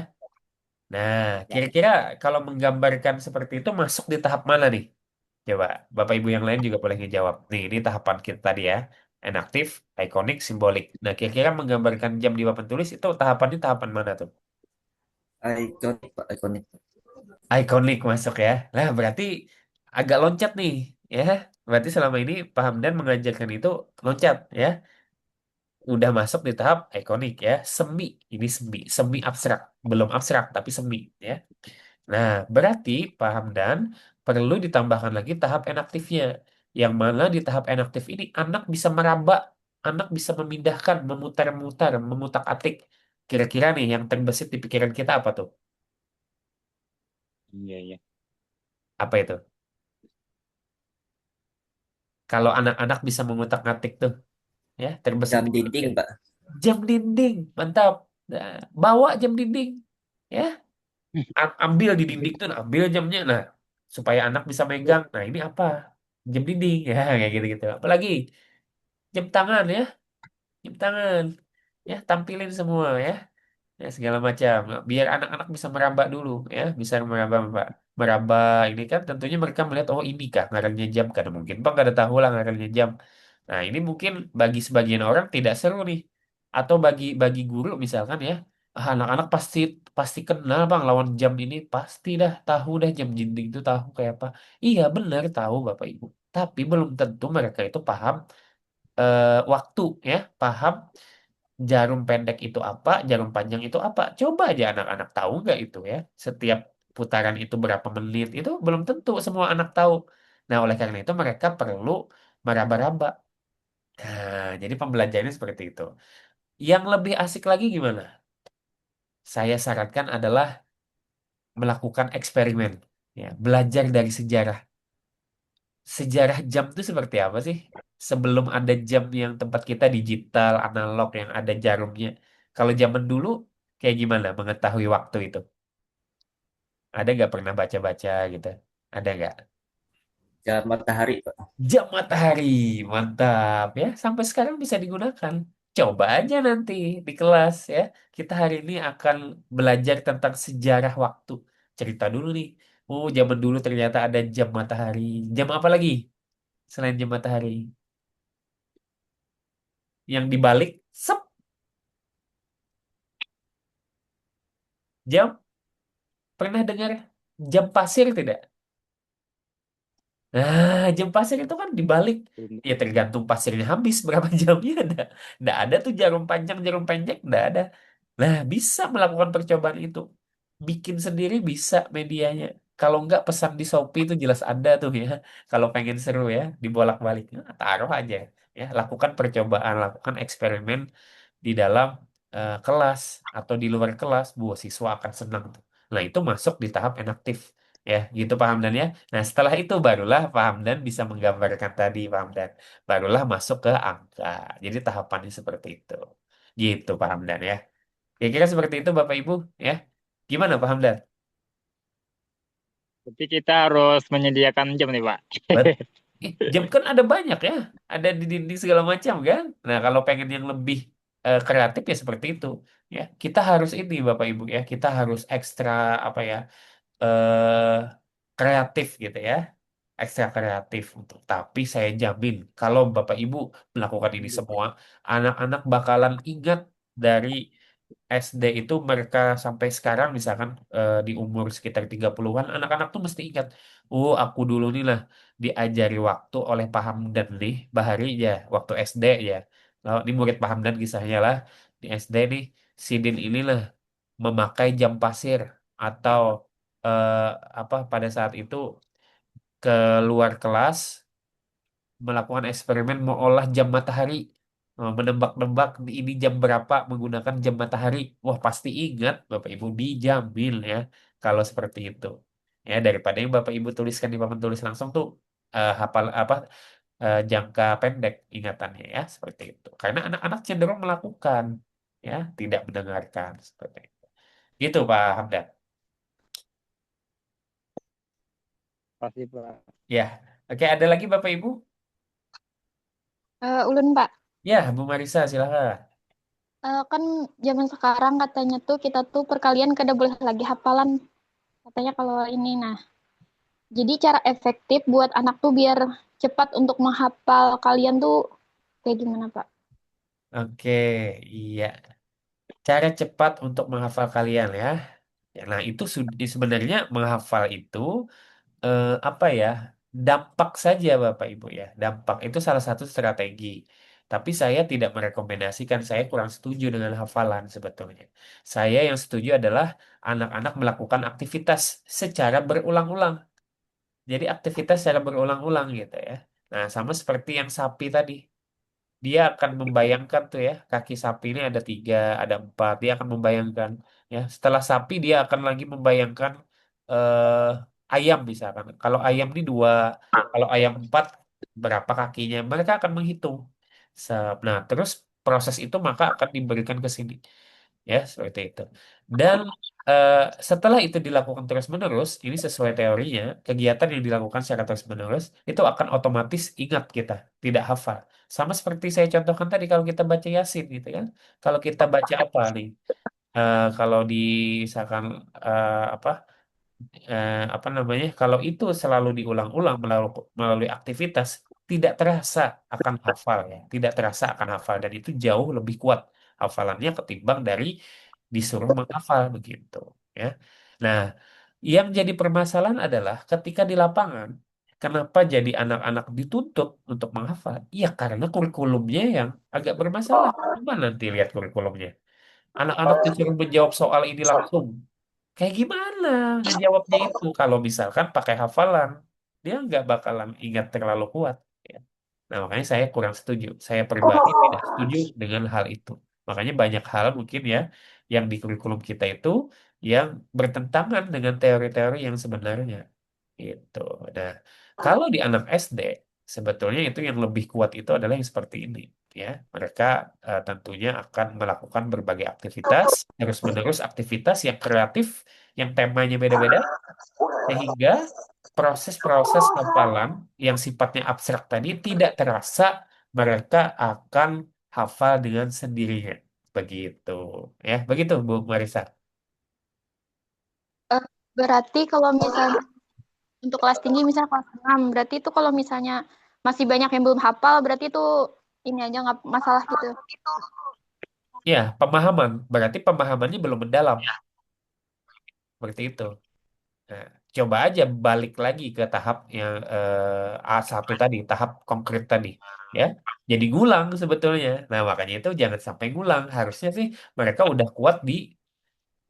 Nah, Ya. kira-kira kalau menggambarkan seperti itu masuk di tahap mana nih? Coba, Bapak Ibu yang lain juga boleh ngejawab. Nih, ini tahapan kita tadi ya. Enaktif, ikonik, simbolik. Nah, kira-kira menggambarkan jam di papan tulis itu tahapannya tahapan mana tuh? Ikonik, Pak, ikonik. Ikonik masuk ya. Nah, berarti agak loncat nih, ya. Berarti selama ini paham dan mengajarkan itu loncat ya. Udah masuk di tahap ikonik ya. Semi, ini semi, semi abstrak. Belum abstrak, tapi semi ya. Nah, berarti paham dan perlu ditambahkan lagi tahap enaktifnya. Yang mana di tahap enaktif ini anak bisa meraba, anak bisa memindahkan, memutar-mutar, mengutak-atik. Kira-kira nih yang terbesit di pikiran kita apa tuh? Iya iya. Apa itu? Kalau anak-anak bisa mengutak-atik tuh, ya, terbesit Jam di dinding, pikiran. Pak. Jam dinding, mantap. Nah, bawa jam dinding, ya, ambil di dinding tuh, nah, ambil jamnya, nah, supaya anak bisa megang. Nah, ini apa? Jam dinding, ya, kayak gitu-gitu. Apalagi jam tangan, ya, jam tangan, ya, tampilin semua, ya. Ya, segala macam. Nah, biar anak-anak bisa meraba dulu ya, bisa meraba meraba, meraba ini kan tentunya mereka melihat oh ini kah ngarannya jam kan mungkin bang gak ada tahu lah ngarannya jam. Nah ini mungkin bagi sebagian orang tidak seru nih atau bagi guru misalkan ya, "Ah, anak-anak pasti pasti kenal bang lawan jam ini pasti dah tahu dah jam dinding itu tahu kayak apa." Iya benar tahu Bapak Ibu, tapi belum tentu mereka itu paham waktu ya, paham jarum pendek itu apa, jarum panjang itu apa. Coba aja anak-anak tahu nggak itu ya. Setiap putaran itu berapa menit, itu belum tentu semua anak tahu. Nah, oleh karena itu mereka perlu meraba-raba. Nah, jadi pembelajarannya seperti itu. Yang lebih asik lagi gimana? Saya sarankan adalah melakukan eksperimen. Ya, belajar dari sejarah. Sejarah jam itu seperti apa sih? Sebelum ada jam yang tempat kita digital, analog yang ada jarumnya. Kalau zaman dulu kayak gimana mengetahui waktu itu? Ada nggak pernah baca-baca gitu? Ada nggak? Jam matahari, Pak. Jam matahari, mantap ya. Sampai sekarang bisa digunakan. Coba aja nanti di kelas ya. Kita hari ini akan belajar tentang sejarah waktu. Cerita dulu nih. Oh, zaman dulu ternyata ada jam matahari. Jam apa lagi selain jam matahari? Yang dibalik, sep, jam. Pernah dengar jam pasir tidak? Nah, jam pasir itu kan dibalik. Ya tergantung pasirnya habis berapa jamnya. Nggak ada tuh jarum panjang, jarum pendek, nggak ada. Nah, bisa melakukan percobaan itu. Bikin sendiri bisa medianya. Kalau nggak pesan di Shopee itu jelas ada tuh ya. Kalau pengen seru ya, dibolak-balik. Nah, taruh aja. Ya, lakukan percobaan, lakukan eksperimen di dalam kelas atau di luar kelas. Buah siswa akan senang tuh. Nah, itu masuk di tahap enaktif. Ya, gitu paham dan ya. Nah, setelah itu barulah paham dan bisa menggambarkan tadi paham dan barulah masuk ke angka. Jadi tahapannya seperti itu. Gitu paham dan ya. Kira-kira seperti itu Bapak Ibu ya. Gimana paham dan? Tapi kita harus menyediakan jam nih, Pak. Jam kan ada banyak ya. Ada di dinding segala macam kan. Nah, kalau pengen yang lebih kreatif ya seperti itu. Ya, kita harus ini Bapak Ibu ya. Kita harus ekstra apa ya? eh Kreatif gitu ya. Ekstra kreatif untuk. Tapi saya jamin kalau Bapak Ibu melakukan ini semua, anak-anak bakalan ingat dari SD itu mereka sampai sekarang misalkan di umur sekitar 30-an, anak-anak tuh mesti ingat, oh aku dulu nih lah diajari waktu oleh Pak Hamdan nih, Bahari ya, waktu SD ya. Lalu ini murid Pak Hamdan kisahnya lah, di SD nih, Sidin inilah memakai jam pasir atau eh, apa pada saat itu keluar kelas melakukan eksperimen mengolah jam matahari. Menebak-nebak ini jam berapa menggunakan jam matahari. Wah, pasti ingat Bapak Ibu dijamin ya kalau seperti itu. Ya, daripada yang Bapak Ibu tuliskan di papan tulis langsung tuh hafal apa jangka pendek ingatannya ya seperti itu. Karena anak-anak cenderung melakukan ya, tidak mendengarkan seperti itu. Gitu Pak Hamdan. Pasti, Pak. Ya. Oke, ada lagi Bapak Ibu? Ulun Pak, Ya, Bu Marisa silakan. kan zaman sekarang katanya tuh kita tuh perkalian kada boleh lagi hafalan katanya kalau ini. Nah, jadi cara efektif buat anak tuh biar cepat untuk menghafal kalian tuh kayak gimana Pak? Oke, iya. Cara cepat untuk menghafal kalian ya. Ya, nah, itu sebenarnya menghafal itu apa ya? Dampak saja Bapak Ibu ya. Dampak itu salah satu strategi. Tapi saya tidak merekomendasikan, saya kurang setuju dengan hafalan sebetulnya. Saya yang setuju adalah anak-anak melakukan aktivitas secara berulang-ulang. Jadi aktivitas secara berulang-ulang gitu ya. Nah, sama seperti yang sapi tadi. Dia akan membayangkan tuh ya, kaki sapi ini ada tiga, ada empat. Dia akan membayangkan ya. Setelah sapi dia akan lagi membayangkan ayam misalkan. Kalau ayam ini dua, kalau ayam empat berapa kakinya? Mereka akan menghitung. Nah, terus proses itu maka akan diberikan ke sini ya seperti itu. Dan eh, setelah itu dilakukan terus-menerus, ini sesuai teorinya, kegiatan yang dilakukan secara terus-menerus itu akan otomatis ingat kita, tidak hafal. Sama seperti saya contohkan tadi kalau kita baca Yasin gitu kan. Kalau kita baca apa nih? Kalau di misalkan apa apa namanya? Kalau itu selalu diulang-ulang melalui aktivitas, tidak terasa akan hafal ya, tidak terasa akan hafal dan itu jauh lebih kuat hafalannya ketimbang dari disuruh menghafal begitu ya. Nah, yang jadi permasalahan adalah ketika di lapangan, kenapa jadi anak-anak dituntut untuk menghafal? Iya, karena kurikulumnya yang agak bermasalah. Coba nanti lihat kurikulumnya. Anak-anak disuruh menjawab soal ini langsung. Kayak gimana ngejawabnya itu kalau misalkan pakai hafalan, dia nggak bakalan ingat terlalu kuat. Ya. Nah, makanya saya kurang setuju. Saya pribadi tidak setuju dengan hal itu. Makanya banyak hal mungkin ya yang di kurikulum kita itu yang bertentangan dengan teori-teori yang sebenarnya. Gitu. Nah, kalau di anak SD, sebetulnya itu yang lebih kuat itu adalah yang seperti ini. Ya, mereka tentunya akan melakukan berbagai aktivitas, terus-menerus aktivitas yang kreatif, yang temanya beda-beda, sehingga proses-proses hafalan yang sifatnya abstrak tadi tidak terasa mereka akan hafal dengan sendirinya. Begitu. Ya, begitu Bu Marisa. Eh, Berarti kalau misalnya untuk kelas tinggi misalnya kelas 6, berarti itu kalau misalnya masih banyak yang belum hafal, berarti itu ini aja nggak masalah gitu. Ya, pemahaman. Berarti pemahamannya belum mendalam. Seperti itu. Nah, coba aja balik lagi ke tahap yang A1 tadi, tahap konkret tadi, ya. Jadi ngulang sebetulnya. Nah, makanya itu jangan sampai ngulang. Harusnya sih mereka udah kuat di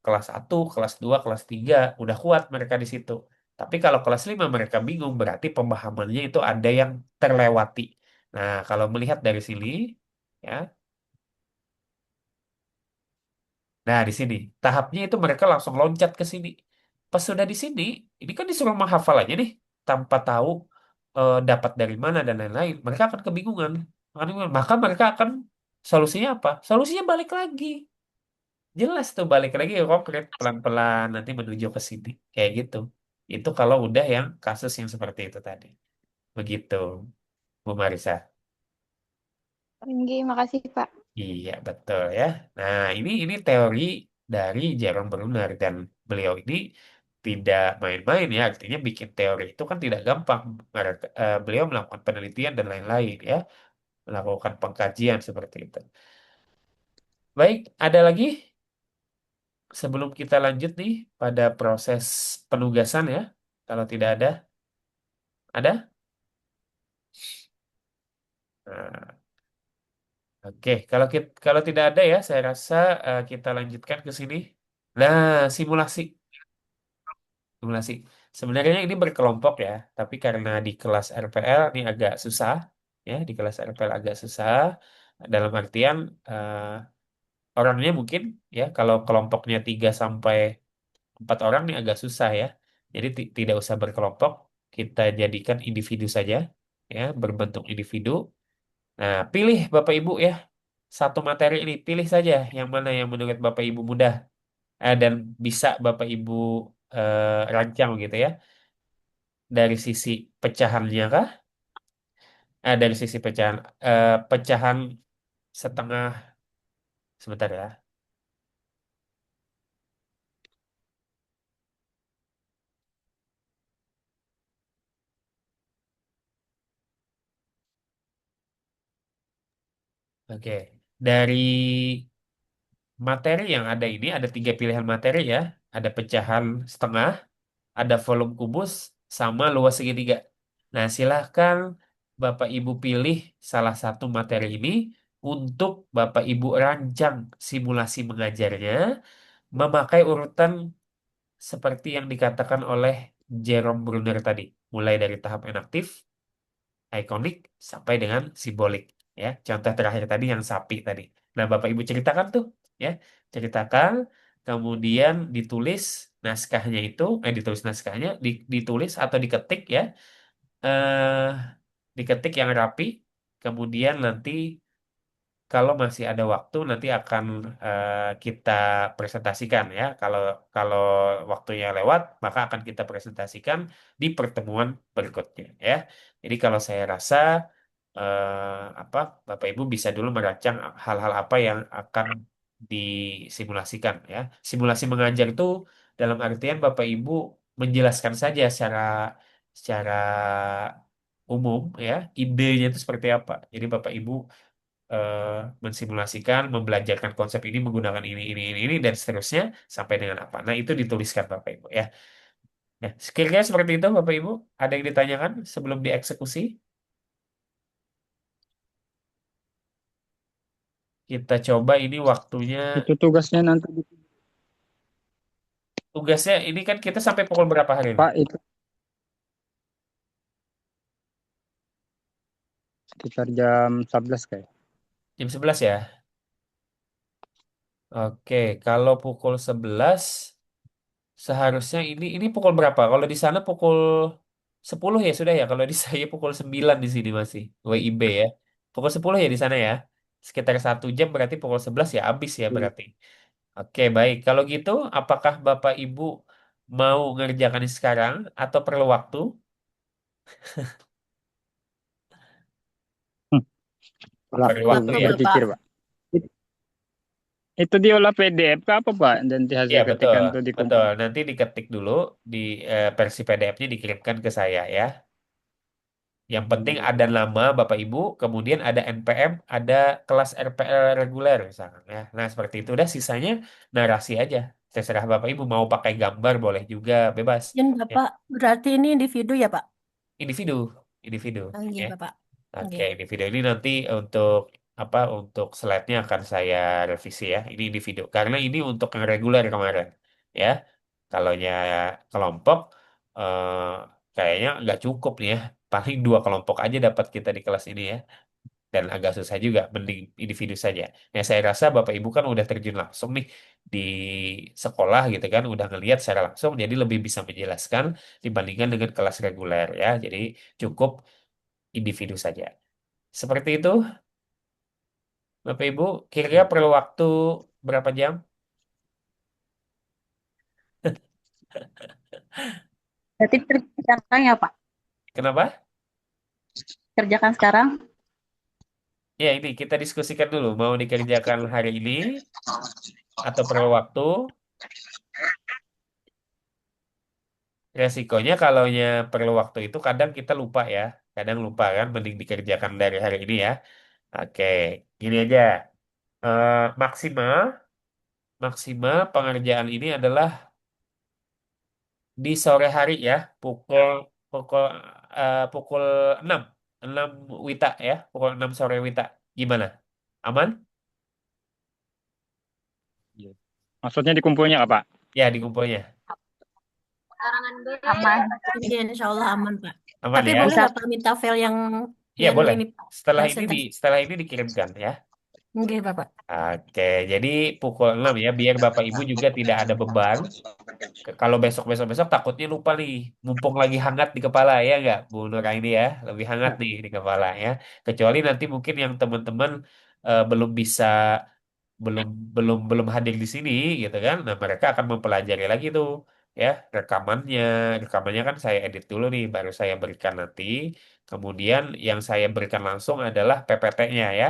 kelas 1, kelas 2, kelas 3 udah kuat mereka di situ. Tapi kalau kelas 5 mereka bingung, berarti pemahamannya itu ada yang terlewati. Nah, kalau melihat dari sini, ya, nah di sini tahapnya itu mereka langsung loncat ke sini. Pas sudah di sini, ini kan disuruh menghafal aja nih, tanpa tahu dapat dari mana dan lain-lain. Mereka akan kebingungan. Maka mereka akan solusinya apa? Solusinya balik lagi. Jelas tuh balik lagi ke konkret pelan-pelan nanti menuju ke sini. Kayak gitu. Itu kalau udah yang kasus yang seperti itu tadi. Begitu, Bu Marisa. Oke, makasih Pak. Iya, betul ya. Nah, ini teori dari Jerome Bruner dan beliau ini tidak main-main ya. Artinya bikin teori itu kan tidak gampang. Beliau melakukan penelitian dan lain-lain ya, melakukan pengkajian seperti itu. Baik, ada lagi sebelum kita lanjut nih pada proses penugasan ya. Kalau tidak ada? Nah, oke, kalau tidak ada ya, saya rasa kita lanjutkan ke sini. Nah, simulasi. Simulasi. Sebenarnya ini berkelompok ya, tapi karena di kelas RPL ini agak susah, ya di kelas RPL agak susah. Dalam artian orangnya mungkin ya kalau kelompoknya 3 sampai 4 orang ini agak susah ya. Jadi tidak usah berkelompok, kita jadikan individu saja, ya berbentuk individu. Nah, pilih Bapak Ibu ya satu materi ini, pilih saja yang mana yang menurut Bapak Ibu mudah dan bisa Bapak Ibu rancang gitu ya. Dari sisi pecahannya kah? Dari sisi pecahan setengah sebentar ya. Oke, dari materi yang ada ini ada 3 pilihan materi ya. Ada pecahan setengah, ada volume kubus, sama luas segitiga. Nah, silahkan Bapak Ibu pilih salah satu materi ini untuk Bapak Ibu rancang simulasi mengajarnya memakai urutan seperti yang dikatakan oleh Jerome Bruner tadi, mulai dari tahap enaktif, ikonik, sampai dengan simbolik. Ya, contoh terakhir tadi yang sapi tadi. Nah, Bapak Ibu ceritakan tuh, ya, ceritakan, kemudian ditulis naskahnya, ditulis atau diketik ya, eh, diketik yang rapi, kemudian nanti kalau masih ada waktu nanti akan kita presentasikan ya. Kalau kalau waktunya lewat, maka akan kita presentasikan di pertemuan berikutnya ya. Jadi kalau saya rasa apa Bapak Ibu bisa dulu merancang hal-hal apa yang akan disimulasikan ya. Simulasi mengajar itu dalam artian Bapak Ibu menjelaskan saja secara umum ya, idenya itu seperti apa. Jadi Bapak Ibu eh, mensimulasikan, membelajarkan konsep ini menggunakan ini, dan seterusnya sampai dengan apa. Nah, itu dituliskan Bapak Ibu ya. Nah, sekiranya seperti itu Bapak Ibu, ada yang ditanyakan sebelum dieksekusi? Kita coba ini waktunya, Itu tugasnya nanti tugasnya ini kan kita sampai pukul berapa hari ini? Pak itu sekitar jam 11 kayak. Jam 11 ya? Oke, kalau pukul 11 seharusnya ini pukul berapa? Kalau di sana pukul 10 ya sudah ya. Kalau di saya pukul 9 di sini masih WIB ya. Pukul 10 ya di sana ya. Sekitar 1 jam berarti pukul 11 ya habis ya berarti. Oke, baik. Kalau gitu, apakah Bapak Ibu mau ngerjakan ini sekarang atau perlu waktu? Hmm, Perlu Waktu waktu Waktu ya. berpikir, Bapak. Pak. Itu diolah PDF ke apa, Pak? Nanti Iya hasil betul, ketikan itu betul. dikumpul. Nanti diketik dulu di versi PDF-nya dikirimkan ke saya ya. Yang penting ada nama Bapak Ibu, kemudian ada NPM, ada kelas RPL reguler misalkan ya. Nah, seperti itu udah sisanya narasi aja. Terserah Bapak Ibu mau pakai gambar boleh juga, bebas. Izin Ya, Bapak, berarti ini individu ya Pak? individu, individu. Oh iya Ya. Bapak. Oke, Oke. individu ini nanti untuk apa? Untuk slide-nya akan saya revisi ya. Ini individu karena ini untuk yang reguler kemarin, ya. Kalau kelompok, eh, kayaknya nggak cukup nih ya. Paling dua kelompok aja dapat kita di kelas ini ya. Dan agak susah juga, mending individu saja. Ya, saya rasa Bapak Ibu kan udah terjun langsung nih di sekolah gitu kan, udah ngelihat secara langsung, jadi lebih bisa menjelaskan dibandingkan dengan kelas reguler ya. Jadi cukup individu saja. Seperti itu, Bapak Ibu, kira-kira perlu waktu berapa jam? Berarti kerjakan ya Pak? Kenapa? Kerjakan sekarang. Ya, ini kita diskusikan dulu. Mau dikerjakan hari ini atau perlu waktu? Resikonya kalau perlu waktu itu kadang kita lupa ya. Kadang lupa kan, mending dikerjakan dari hari ini ya. Oke, gini aja. Eh, maksimal, maksimal pengerjaan ini adalah di sore hari ya, pukul pukul pukul 6 6 WITA ya, pukul 6 sore WITA. Gimana? Aman? Iya. Maksudnya dikumpulnya apa? Ya, dikumpulnya. Aman. Iya Insya Allah aman Pak. Aman Tapi ya? boleh Bisa. nggak Pak minta file Iya, yang boleh. ini Pak? Setelah Yang ini saya setelah ini dikirimkan ya. Oke Bapak. Oke, jadi pukul 6 ya, biar Bapak Ibu juga tidak ada beban. Kalau besok-besok takutnya lupa nih, mumpung lagi hangat di kepala ya nggak, Bu Nuraini ya, lebih hangat nih di kepala ya. Kecuali nanti mungkin yang teman-teman belum bisa, belum belum hadir di sini gitu kan. Nah, mereka akan mempelajari lagi tuh ya rekamannya. Rekamannya kan saya edit dulu nih, baru saya berikan nanti. Kemudian yang saya berikan langsung adalah PPT-nya ya.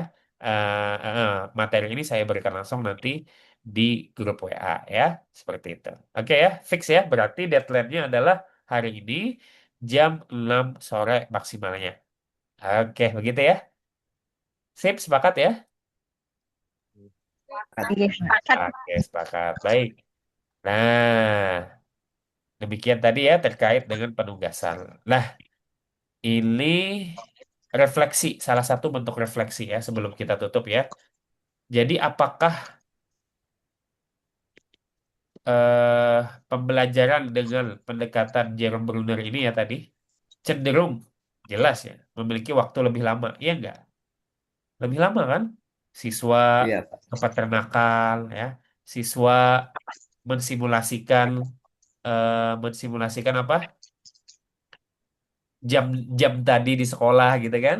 Materi ini saya berikan langsung nanti di grup WA ya, seperti itu. Oke ya, fix ya. Berarti deadline-nya adalah hari ini jam 6 sore maksimalnya. Oke, begitu ya. Sip, sepakat ya? Iya. Oke, sepakat. Baik. Nah, demikian tadi ya terkait dengan penugasan. Nah, ini refleksi, salah satu bentuk refleksi ya sebelum kita tutup ya. Jadi apakah eh, pembelajaran dengan pendekatan Jerome Bruner ini ya tadi cenderung jelas ya memiliki waktu lebih lama, iya enggak? Lebih lama kan? Siswa Iya, Pak. kepeternakan ya, siswa mensimulasikan mensimulasikan apa? Jam-jam tadi di sekolah gitu kan.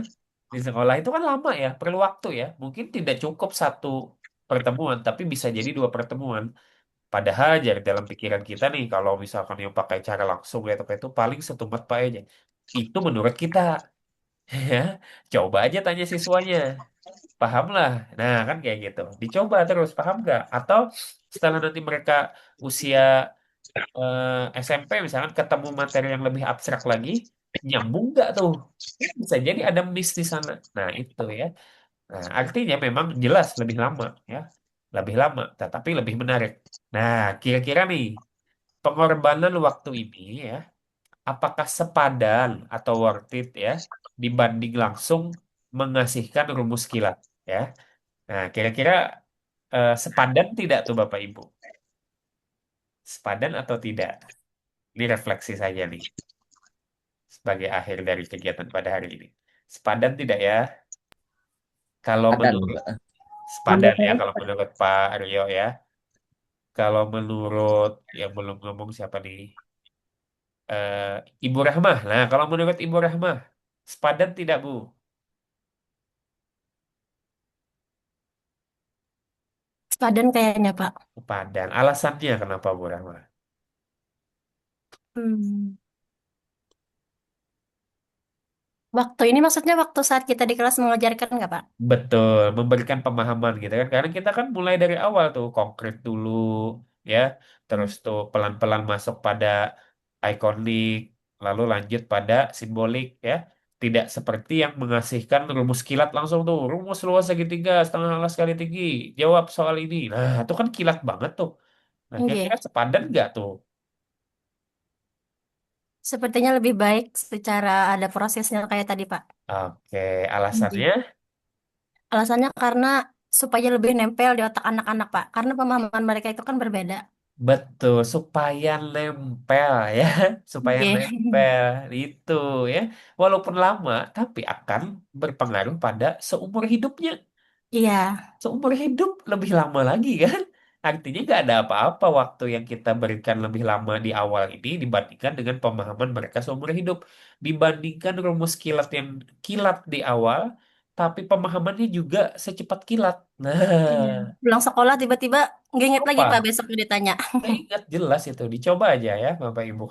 Di sekolah itu kan lama ya, perlu waktu ya. Mungkin tidak cukup satu pertemuan, tapi bisa jadi dua pertemuan. Padahal jadi dalam pikiran kita nih, kalau misalkan yang pakai cara langsung ya, itu paling setumbat Pak aja. Itu menurut kita, ya. Coba aja tanya siswanya, paham lah. Nah kan kayak gitu. Dicoba terus, paham nggak? Atau setelah nanti mereka usia SMP misalkan ketemu materi yang lebih abstrak lagi, nyambung nggak tuh? Bisa jadi ada miss di sana. Nah itu ya. Nah artinya memang jelas lebih lama ya, lebih lama, tetapi lebih menarik. Nah kira-kira nih pengorbanan waktu ini ya, apakah sepadan atau worth it ya dibanding langsung mengasihkan rumus kilat ya? Nah kira-kira sepadan tidak tuh Bapak Ibu? Sepadan atau tidak? Ini refleksi saja nih sebagai akhir dari kegiatan pada hari ini. Sepadan tidak ya? Kalau Ada menurut Pak. sepadan ya, kalau menurut Pak Aryo ya. Kalau menurut yang belum ngomong siapa nih? Eh, Ibu Rahmah. Nah, kalau menurut Ibu Rahmah, sepadan tidak Bu? Sepadan kayaknya Pak. Sepadan. Alasannya kenapa Bu Rahmah? Hmm. Waktu ini maksudnya waktu saat kita di kelas mengajarkan nggak Pak? Betul, memberikan pemahaman gitu kan. Karena kita kan mulai dari awal tuh konkret dulu ya, terus Hmm. tuh pelan-pelan masuk pada ikonik, lalu lanjut pada simbolik ya. Tidak seperti yang mengasihkan rumus kilat langsung tuh, rumus luas segitiga setengah alas kali tinggi, jawab soal ini. Nah, itu kan kilat banget tuh. Nah, Nggih. kira-kira sepadan nggak tuh? Sepertinya lebih baik secara ada prosesnya kayak tadi, Pak. Oke, Nggih. alasannya Alasannya karena supaya lebih nempel di otak anak-anak, Pak. Karena pemahaman mereka itu kan berbeda. betul supaya nempel ya, supaya Nggih. nempel itu ya. Walaupun lama, tapi akan berpengaruh pada seumur hidupnya. Iya, Seumur hidup lebih lama lagi kan? Artinya nggak ada apa-apa waktu yang kita berikan lebih lama di awal ini dibandingkan dengan pemahaman mereka seumur hidup. Dibandingkan rumus kilat yang kilat di awal, tapi pemahamannya juga secepat kilat. iya. Nah, Pulang sekolah tiba-tiba nggak inget lagi, Pak, apa? besok ditanya. Nggak ingat jelas itu. Dicoba aja ya, Bapak Ibu.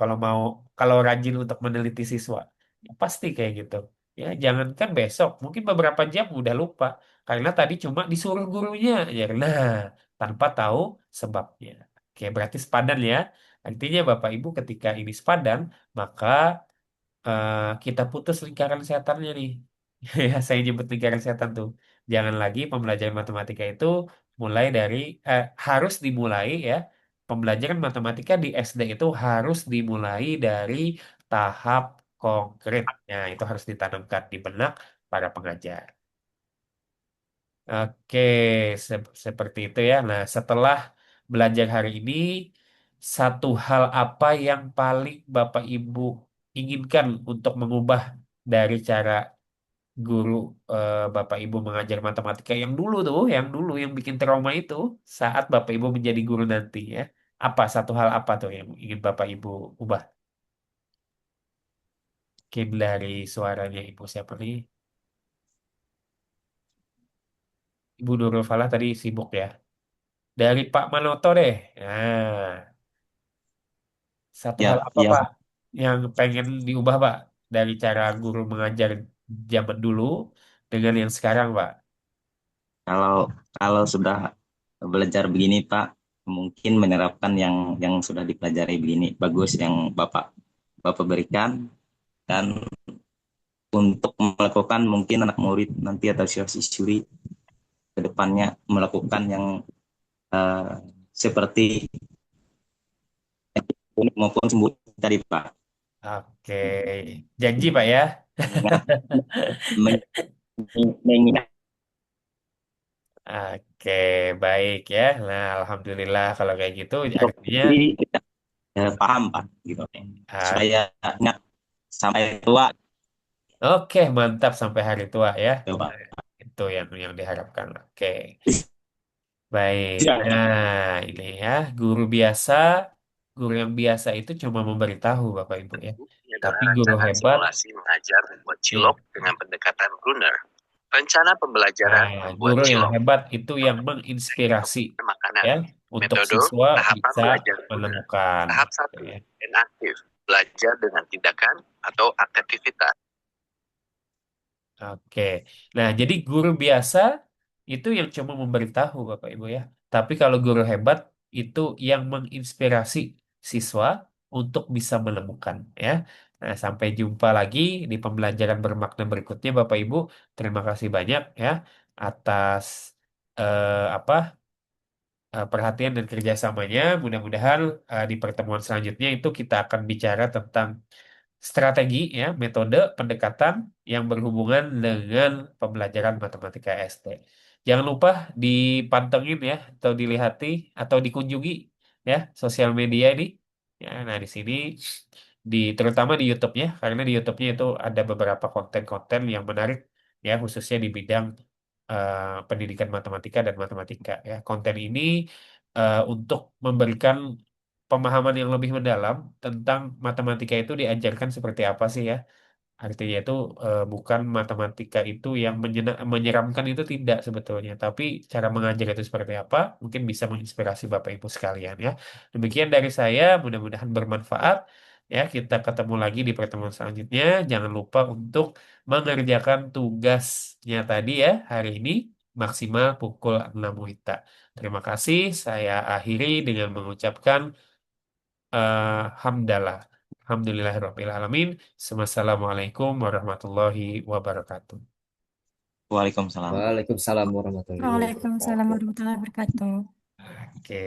Kalau rajin untuk meneliti siswa, ya pasti kayak gitu. Ya, jangankan besok, mungkin beberapa jam udah lupa karena tadi cuma disuruh gurunya. Ya, nah, tanpa tahu sebabnya. Oke, berarti sepadan ya. Artinya Bapak Ibu ketika ini sepadan, maka kita putus lingkaran setannya nih. Ya, saya nyebut lingkaran setan tuh. Jangan lagi pembelajaran matematika itu mulai dari harus dimulai ya. Pembelajaran matematika di SD itu harus dimulai dari tahap konkret. Nah, itu harus ditanamkan di benak para pengajar. Oke, seperti itu ya. Nah, setelah belajar hari ini, satu hal apa yang paling Bapak Ibu inginkan untuk mengubah dari cara guru Bapak Ibu mengajar matematika yang dulu yang bikin trauma itu saat Bapak Ibu menjadi guru nanti ya. Apa satu hal apa tuh yang ingin Bapak Ibu ubah? Mungkin dari suaranya Ibu siapa nih? Ibu Nurul Falah tadi sibuk ya. Dari Pak Manoto deh. Nah, satu hal Ya, apa ya. Pak yang pengen diubah Pak dari cara guru mengajar zaman dulu dengan yang sekarang Pak? Kalau kalau sudah belajar begini, Pak, mungkin menerapkan yang sudah dipelajari begini bagus yang Bapak Bapak berikan, dan untuk melakukan mungkin anak murid nanti atau siswi ke depannya melakukan yang eh, seperti unik maupun sembuh tadi, Pak. Oke, janji Pak ya. Mengingat, mengingat Oke, baik ya. Nah, alhamdulillah kalau kayak gitu untuk artinya diri kita paham, Pak, gitu. ah, Supaya ingat sampai tua, oke, mantap sampai hari tua ya. coba. Nah, itu yang diharapkan. Oke, baik. Nah, ini ya, guru yang biasa itu cuma memberitahu Bapak Ibu ya. Ini adalah Tapi guru rancangan hebat, simulasi mengajar membuat nih. cilok dengan pendekatan Brunner. Rencana pembelajaran Nah, membuat guru yang cilok. hebat itu yang menginspirasi Makanan. ya untuk Metode siswa tahapan bisa belajar Brunner. menemukan. Tahap 1, Ya. inaktif. Belajar dengan tindakan atau aktivitas. Oke, nah jadi guru biasa itu yang cuma memberitahu Bapak Ibu ya. Tapi kalau guru hebat itu yang menginspirasi siswa untuk bisa menemukan ya. Nah, sampai jumpa lagi di pembelajaran bermakna berikutnya Bapak Ibu. Terima kasih banyak ya atas apa perhatian dan kerjasamanya. Mudah-mudahan di pertemuan selanjutnya itu kita akan bicara tentang strategi ya, metode pendekatan yang berhubungan dengan pembelajaran matematika SD. Jangan lupa dipantengin ya, atau dilihati, atau dikunjungi ya sosial media ini. Ya, nah di sini terutama di YouTube-nya, karena di YouTube-nya itu ada beberapa konten-konten yang menarik ya, khususnya di bidang pendidikan matematika dan matematika ya. Konten ini untuk memberikan pemahaman yang lebih mendalam tentang matematika itu diajarkan seperti apa sih ya. Artinya itu bukan matematika itu yang menyeramkan itu tidak sebetulnya, tapi cara mengajar itu seperti apa mungkin bisa menginspirasi Bapak Ibu sekalian ya. Demikian dari saya, mudah-mudahan bermanfaat ya. Kita ketemu lagi di pertemuan selanjutnya. Jangan lupa untuk mengerjakan tugasnya tadi ya hari ini maksimal pukul 6 WITA. Terima kasih. Saya akhiri dengan mengucapkan hamdalah. Alhamdulillahirrahmanirrahim. Wassalamualaikum warahmatullahi wabarakatuh. Waalaikumsalam. Waalaikumsalam warahmatullahi Waalaikumsalam wabarakatuh. warahmatullahi wabarakatuh. Oke.